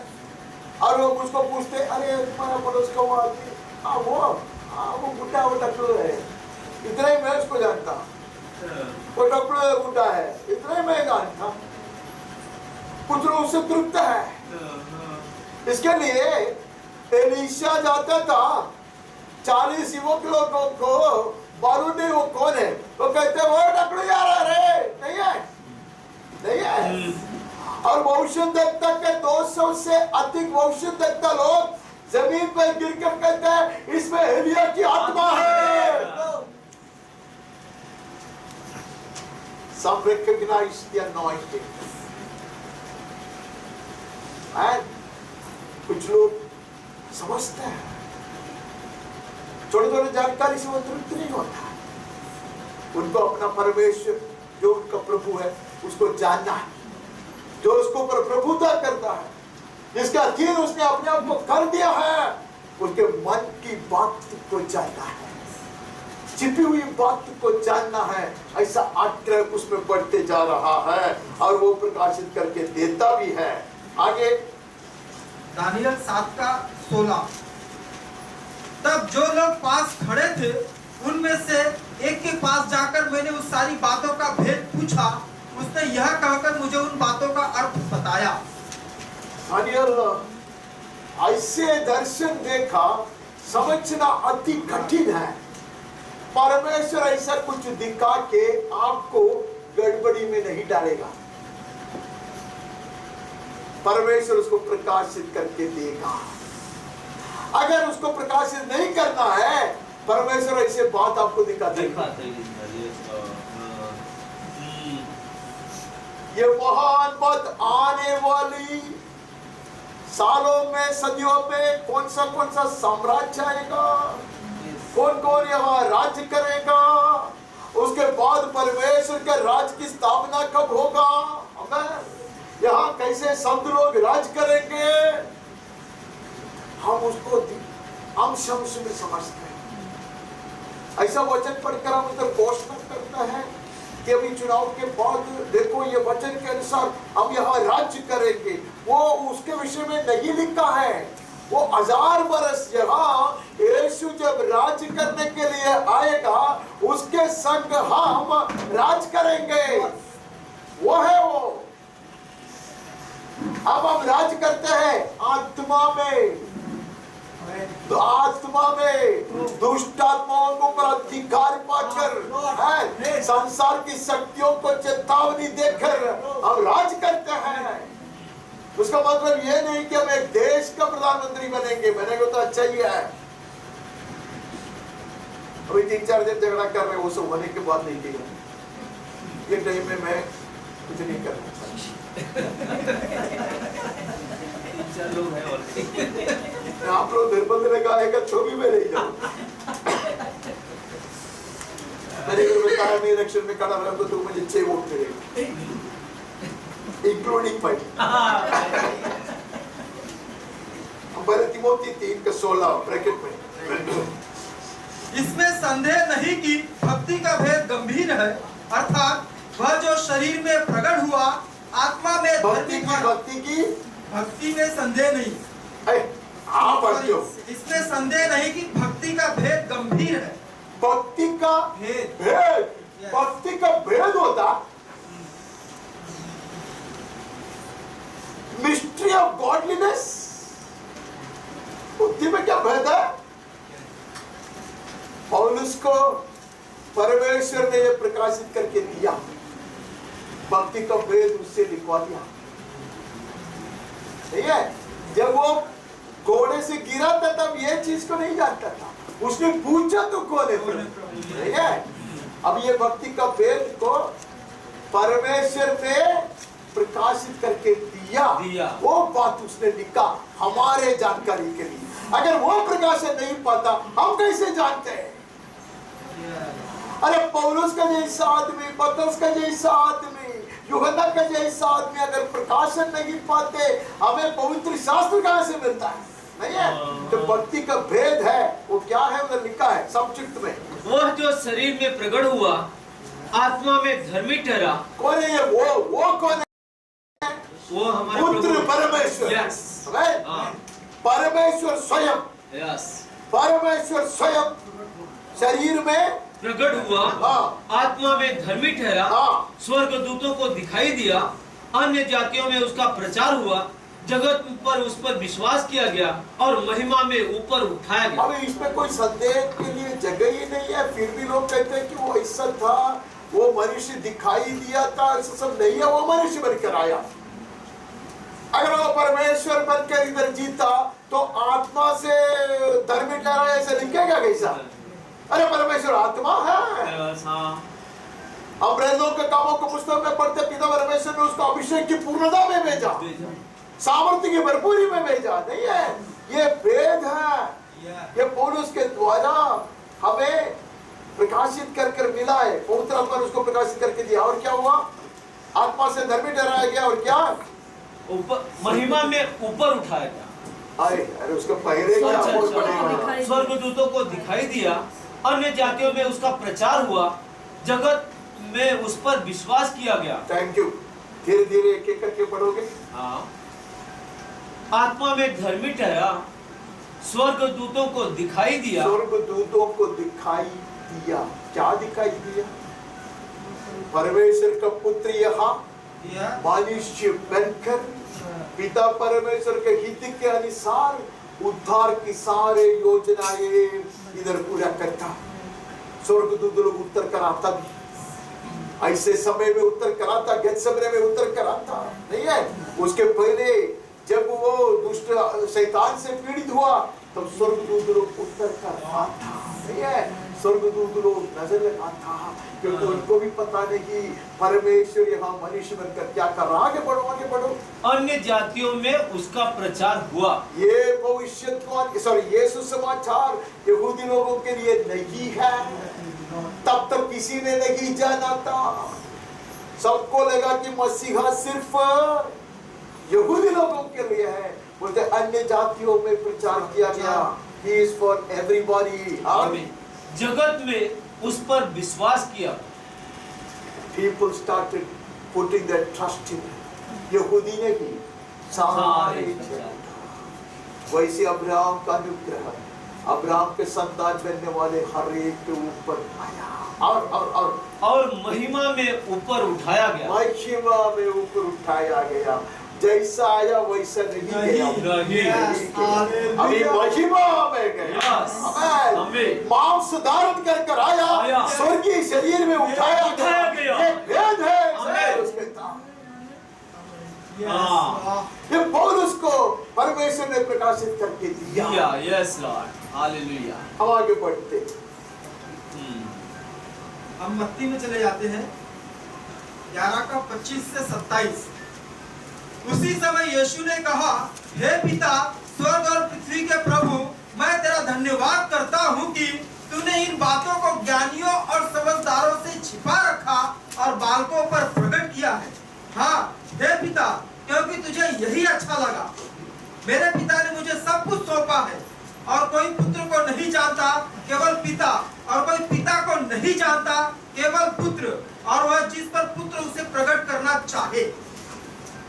और वो मुझको पूछते, अरे तुम्हारा पड़ोस का वो आदमी, वो गुड्डा, वो टकलू है, इतना ही मैं उसको जानता, वो टकलू है, गुड्डा है, इतना ही मैं जानता। कुछ लोग उससे तृप्त है। इसके लिए एलीशा जाता था, 40 युवक लोगों को मालूम नहीं वो कौन है, वो कहते वो टकलू यार, अरे नहीं है, नहीं है। और भविष्यद्वक्ता के 200 से अधिक भविष्यद्वक्ता लोग जमीन पर गिरकर कहते हैं इसमें एलिया की आत्मा है। Some recognize the anointing. And कुछ लोग समझते हैं, छोटे छोटे जानकारी से वो तृप्त नहीं होता। उनको अपना परमेश्वर जो उनका प्रभु है उसको जानना है, जो उसको पर प्रभुता करता है, जिसका अधीन उसने अपने आप को कर दिया है, उसके मन की बात को जानना है, छिपी हुई बात को जानना है। ऐसा आग्रह उसमें बढ़ते जा रहा है और वो प्रकाशित करके देता भी है। आगे दानियेल 7:16। तब जो लोग पास खड़े थे उनमें से एक के पास जाकर मैंने उस सारी बातों का भेद पूछा। उसने यह कहकर मुझे उन बातों का अर्थ बताया। दानियेल ऐसे दर्शन देखा, समझना अति कठिन है। परमेश्वर ऐसा कुछ दिखा के आपको गड़बड़ी में नहीं डालेगा। परमेश्वर उसको प्रकाशित करके देगा। अगर उसको प्रकाशित नहीं करना है, परमेश्वर ऐसे बात आपको दिखा देगा। ये महान बात आने वाली सालों में, सदियों में कौन सा साम्राज्य आएगा, कौन कौन यहाँ राज्य करेगा, उसके बाद परमेश्वर के राज्य की स्थापना कब होगा, यहाँ कैसे संत लोग राज करेंगे, हम उसको अंश अंश में समझते हैं। ऐसा वचन पढ़कर हम उधर घोषणा करता है कि अभी चुनाव के बाद देखो ये वचन के अनुसार हम यहाँ राज्य करेंगे। वो उसके विषय में नहीं लिखा है। वो 1000 वर्ष यहाँ यीशु जब राज्य करने के लिए आएगा, उसके संग हम राज करेंगे। वो है वो। अब हम राज करते हैं आत्मा में, तो आत्मा में दुष्ट आत्माओं को पर अधिकार पाकर है, संसार की शक्तियों को चेतावनी देकर हम राज करते हैं। उसका मतलब ये नहीं कि हम एक देश का प्रधानमंत्री बनेंगे तो अच्छा ही है। अभी 3-4 दिन झगड़ा कर रहे, वो सब होने के बाद नहीं किया। ये टाइम में मैं कुछ नहीं करना लोग हैं और आप लोग निर्बंध लगाएगा तो भी मैं नहीं जाऊँ। मैंने कहा मैं इलेक्शन में खड़ा रहा तो मुझे 6 वोट मिलेगा, इंक्लूडिंग फाइट। तिमोथी 3:16 ब्रैकेट में। इसमें संदेह नहीं कि भक्ति का भेद गंभीर है, अर्थात वह जो शरीर में प्रकट हुआ, आत्मा में भक्ति में संदेह नहीं। आप इसमें संदेह नहीं कि भक्ति का भेद गंभीर है। भक्ति का भेद, भक्ति का भेद होता मिस्ट्री ऑफ गॉडलीनेस। भक्ति में क्या भेद है? पौलुस को परमेश्वर ने यह प्रकाशित करके दिया, भक्ति का भेद उससे लिखवा दिया। ठीक है, जब वो घोड़े से गिरा था तब ये चीज को नहीं जानता था, उसने पूछा तो कौन है? ठीक है, अब ये भक्ति का भेद को परमेश्वर ने प्रकाशित करके दिया। वो बात उसने लिखा हमारे जानकारी के लिए। अगर वो प्रकाशन नहीं पाता हम कैसे जानते हैं? अरे पौलुस का जैसा आदमी, पतरस का जैसा आदमी, यूहन्ना का जैसा आदमी अगर प्रकाशन नहीं पाते, हमें पवित्र शास्त्र कहां से मिलता है? नहीं है। तो भक्ति का भेद है, वो क्या है उधर लिखा है संक्षिप्त में। वह जो शरीर में प्रकट हुआ, आत्मा में धर्मी ठहरा। कौन है ये? वो कौन है? वो हमारे पुत्र परमेश्वर। परमेश्वर स्वयं, परमेश्वर स्वयं शरीर में प्रकट हुआ, आत्मा में धर्मी ठहरा, स्वर्ग दूतों को दिखाई दिया, अन्य जातियों में उसका प्रचार हुआ, जगत पर उस पर विश्वास किया गया और महिमा में ऊपर उठाया गया। अभी इसमें कोई संदेह के लिए जगह ही नहीं है, फिर भी लोग कहते हैं कि वो ऐसा था, वो मनुष्य दिखाई दिया था। ऐसा सब नहीं है, वो मनुष्य बनकर आया। अगर वो परमेश्वर बनकर इधर जीता तो आत्मा से धर्मी ठहरा ऐसे लिखेगा कैसा? अरे परमेश्वर आत्मा है। अंग्रेजों के कामों को पुस्तक में पढ़ते, पिता परमेश्वर ने उसको अभिषेक की पूर्णता में भेजा, सामर्थ्य की भरपूरी में भेजा। नहीं है, ये भेद है, ये पौलुस के द्वारा हमें प्रकाशित कर मिला है। पवित्र आत्मा ने उसको प्रकाशित करके दिया। और क्या हुआ? आत्मा से धर्मी ठहराया गया और क्या? ऊपर महिमा में ऊपर उठाया गया। अरे उसको पहले क्या और बढ़ेगा? स्वर्गदूतों को दिखाई दिया, अन्य जातियों में उसका प्रचार हुआ, जगत में उस पर विश्वास किया गया। Thank you. धीरे धीरे एक एक करके पढ़ोगे। हाँ, आत्मा में धर्मी ठहरा, स्वर्गदूतों को दिखाई दिया। स्वर्गदूतों को दिखाई दिया। क्या दिखाई दिया? परमेश्वर का पुत्र यहाँ मनुष्य बनकर पिता परमेश्वर के हित के अनुसार उद्धार की सारे योजनाएं इधर पूरा करता। स्वर्गदूत लोग उत्तर कर आता भी, ऐसे समय में उत्तर कराता, गेत्सेमने में उत्तर कराता नहीं है। उसके पहले जब वो दुष्ट शैतान से पीड़ित हुआ तब स्वर्गदूत लोग उत्तर कर आता नहीं है। स्वर्गदूत लोग नजर लगाता, क्योंकि उनको भी पता नहीं कि परमेश्वर यहाँ मनुष्य बनकर क्या कर रहा। आगे बढ़ो, आगे बढ़ो। अन्य जातियों में उसका प्रचार हुआ। ये भविष्यवाणी ये सुसमाचार यहूदी लोगों के लिए नहीं है, तब तक किसी ने नहीं जाना था। सबको लगा कि मसीहा सिर्फ यहूदी लोगों के लिए है। बोलते अन्य जातियों में प्रचार किया गया, he is for everybody। आमीन। जगत में उस पर विश्वास किया। People started putting their trust in यहूदी ने ही सारे। वैसे अब्राहम का अनुग्रह, अब्राहम के संतान बनने वाले हर एक के ऊपर आया और महिमा में ऊपर उठाया गया। महिमा में ऊपर उठाया गया। जैसा आया वैसा नहीं गया, अभी महिमा में गया। आमीन। मांस धारण कर आया, स्वर्गीय शरीर में उठाया गया। ये भेद है उसके साथ। ये पौलुस को परमेश्वर ने प्रकाशित करके दिया। Yes Lord, hallelujah. हम आगे बढ़ते, हम मत्ती में चले जाते हैं 11 का 25 से 27। उसी समय यीशु ने कहा, हे पिता, स्वर्ग और पृथ्वी के प्रभु, मैं तेरा धन्यवाद करता हूँ कि तूने इन बातों को ज्ञानियों और समझदारों से छिपा रखा और बालकों पर प्रकट किया है। हाँ हे पिता, क्योंकि तुझे यही अच्छा लगा। मेरे पिता ने मुझे सब कुछ सौंपा है और कोई पुत्र को नहीं जानता केवल पिता, और कोई पिता को नहीं जानता केवल पुत्र, और वह जिस पर पुत्र उसे प्रकट करना चाहे।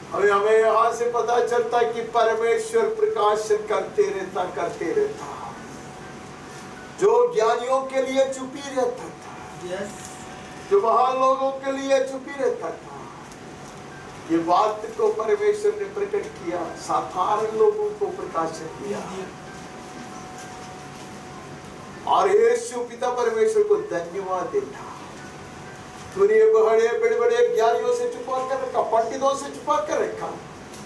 अभी हमें यहाँ से पता चलता है कि परमेश्वर प्रकाशन करते रहता। जो ज्ञानियों के लिए चुपी रहता था, जो महान लोगों के लिए चुपी रहता था, ये बात को परमेश्वर ने प्रकट किया, साधारण लोगों को प्रकाशन दिया। और यीशु पिता परमेश्वर को धन्यवाद देता। तूने बड़े बड़े ज्ञानियों से छुपा कर रखा, पंडितों से छुपा कर रखा,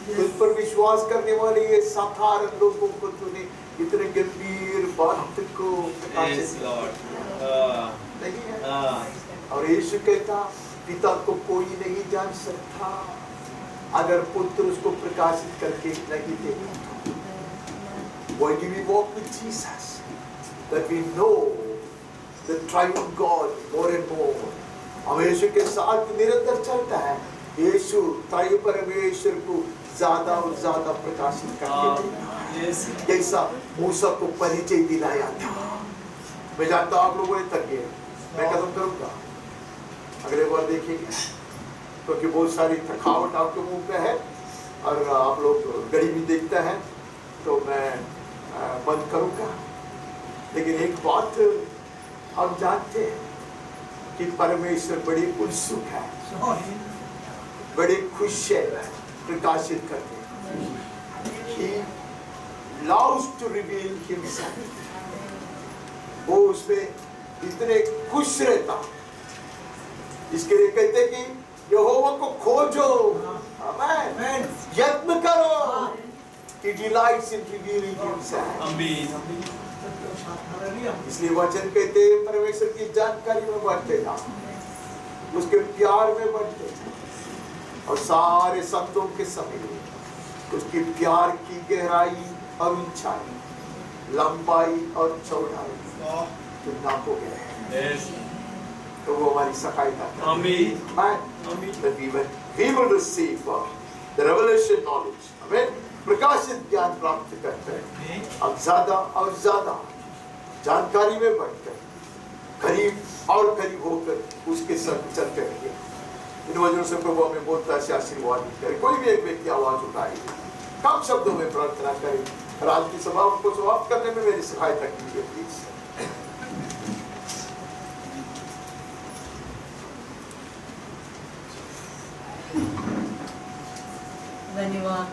तुझ पर विश्वास करने वाले ये साधारण लोगों को तूने इतने गंभीर बात को प्रकाशित नहीं है। और यीशु कहता, पिता को कोई नहीं जान सकता अगर पुत्र उसको प्रकाशित करके नहीं देगा। Why do we walk with Jesus? That we know the triune God more and more. हम यीशु के साथ निरंतर चलता है। यीशु त्रय परमेश्वर को ज्यादा और ज्यादा प्रकाशित करके जैसा मूसा को परिचय दिलाया था। मैं जानता हूँ आप लोगों ने तक गए, मैं खत्म करूंगा, अगले बार देखेंगे, क्योंकि बहुत सारी थकावट आपके मुंह पे है और आप लोग घड़ी भी देखते हैं, तो मैं बंद करूंगा। लेकिन एक बात हम जानते हैं कि परमेश्वर बड़ी उत्सुक है, बड़ी खुश है प्रकाशित करके। He loves to reveal himself। वो उसमें इतने खुश रहता, इसके लिए कहते कि यहोवा को खोजो, आमीन, यत्न करो। He delights in revealing himself। आमीन। इसलिए वचन कहते हैं परमेश्वर की जानकारी में बढ़ते जाओ, उसके प्यार में बढ़ते जाओ, और सारे संतों के समय उसकी प्यार की गहराई और ऊंचाई, लंबाई और चौड़ाई जो नापोगे हैं, तो वो हमारी सहायता करें। आमीन। We will receive the revelation knowledge। आमीन। प्रकाशित ज्ञान प्राप्त करते हैं। अब ज्यादा और ज्यादा जानकारी में बढ़कर करीब और करीब होकर उसके संग चलते रहिए। इन वजहों से प्रभु हमें बहुत ऐसे आशीर्वाद करे। कोई भी एक व्यक्ति आवाज उठाए, कम शब्दों में प्रार्थना करे, और आज की सभा को समाप्त करने में मेरी सहायता कीजिए प्लीज। धन्यवाद,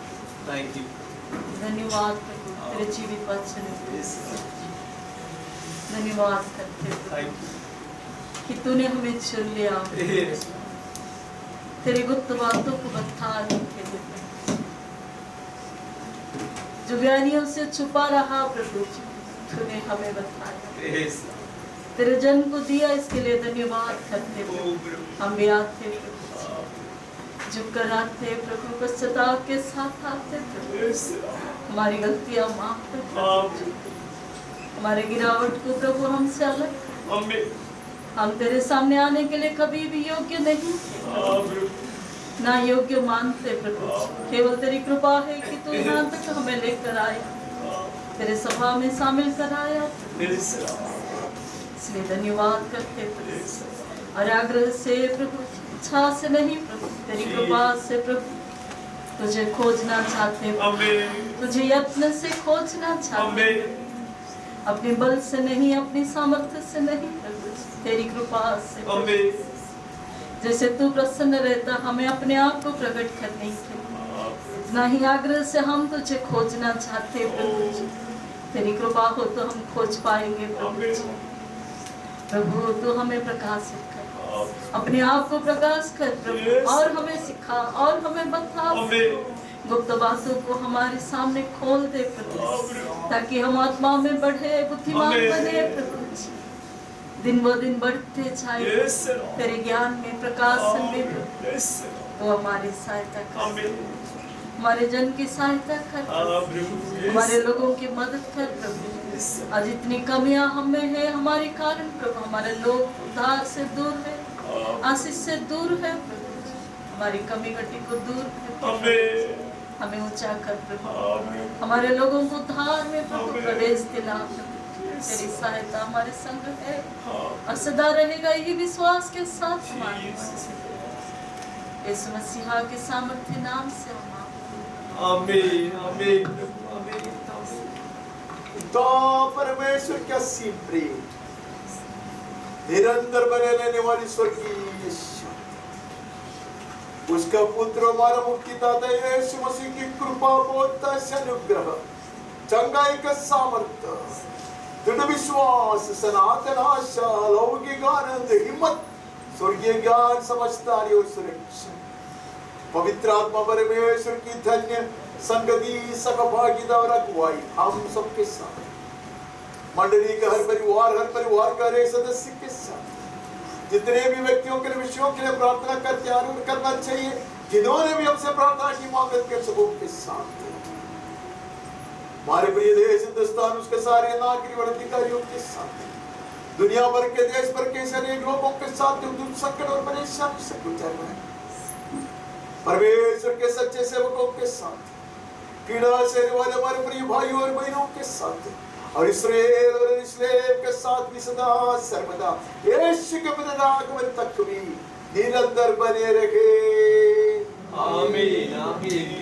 थैंक यू, धन्यवाद प्रभु तेरे जीवित वचन के लिए। धन्यवाद करते हैं। Thank you. कि तूने हमें चुन लिया, तेरी गुप्त बातों को बताने के लिए, जो ज्ञानियों से छुपा रहा प्रभु जी, तूने हमें बताया, तेरे जन को दिया, इसके लिए धन्यवाद करते प्रभु। हम भी आते प्रभु, झुक कर आते प्रभु, पश्चाताप के साथ आते प्रभु, हमारी गलतियां माफ कर, हमारे गिरावट को प्रभु हमसे अलग कर। हम तेरे सामने आने के लिए कभी भी योग्य नहीं थे, ना योग्य मानते प्रभु, केवल तेरी कृपा है कि तू यहाँ तक हमें लेकर आया, तेरे सभा में शामिल कराया, इसलिए धन्यवाद करते प्रभु। और आग्रह से प्रभु, इच्छा से नहीं प्रभु, तेरी कृपा से प्रभु, तुझे खोजना चाहते प्रभु, तुझे यत्न से खोजना चाहते, अपने बल से नहीं, अपनी सामर्थ्य से नहीं प्रभु, तेरी कृपा से। जैसे तू प्रसन्न रहता हमें अपने आप को प्रकट करने के लिए, ना ही आग्रह से हम तुझे खोजना चाहते प्रभु, तेरी कृपा हो तो हम खोज पाएंगे प्रभु। प्रभु तू हमें प्रकाशित कर, अपने आप को प्रकाश कर प्रभु, और हमें सिखा और हमें बता, गुप्त बातों को हमारे सामने खोल दे प्रभु, ताकि हम आत्मा में बढ़े, बुद्धिमान बने प्रभु, दिन ब दिन बढ़ते जाए तेरे ज्ञान में, प्रकाशन में प्रभु। तो हमारी सहायता कर, हमारे जन की सहायता कर, हमारे लोगों की मदद कर प्रभु। आज इतनी कमियां हमें है हमारे कारण प्रभु, हमारे लोग उद्धार से दूर है, आशीष से दूर है प्रभु, हमारी कमी घटी को दूर है, हमें ऊंचा कर प्रभु, हमारे लोगों को उद्धार में प्रभु प्रवेश दिला प्रभु। तेरी सहायता हमारे संग है और सदा रहेगा, यही विश्वास के साथ हमारे इस मसीहा के सामर्थ्य नाम से आमीन आमीन आमीन। तो परमेश्वर का असीम प्रेम, निरंतर बने रहने वाली स्वर्गीय शांति, उसका पुत्र हमारा मुक्तिदाता यीशु मसीह की कृपा, बोधता अनुग्रह, चंगाई का सामर्थ्य, दृढ़ विश्वास, सनातन आशा, लौकिक आनंद, हिम्मत, स्वर्गीय ज्ञान, समझदारी और सुरक्षा, पवित्र आत्मा परमेश्वर की धन्य संगति, सहभागिता और अगुवाई हम सबके साथ, मंडली का हर परिवार का हर सदस्य के साथ, जितने भी व्यक्तियों के विषयों के लिए प्रार्थना करना चाहिए, जिन्होंने भी हमसे प्रार्थना की मांग के सबों के साथ, हमारे प्रिय देश हिंदुस्तान, उसके सारे नागरिक और अधिकारियों के साथ, दुनिया भर के देश भर के अनेक लोगों के साथ जो दुख, संकट और परेशानी से गुजर रहे हैं, परमेश्वर के सच्चे सेवकों के साथ, पीड़ा सहने वाले हमारे प्रिय भाइयों और बहनों के साथ, और इस्राएल और इस्लाम के साथ भी सदा सर्वदा यीशु के पुनरागमन तक भी निरंतर बने रहे। आमीन आमीन।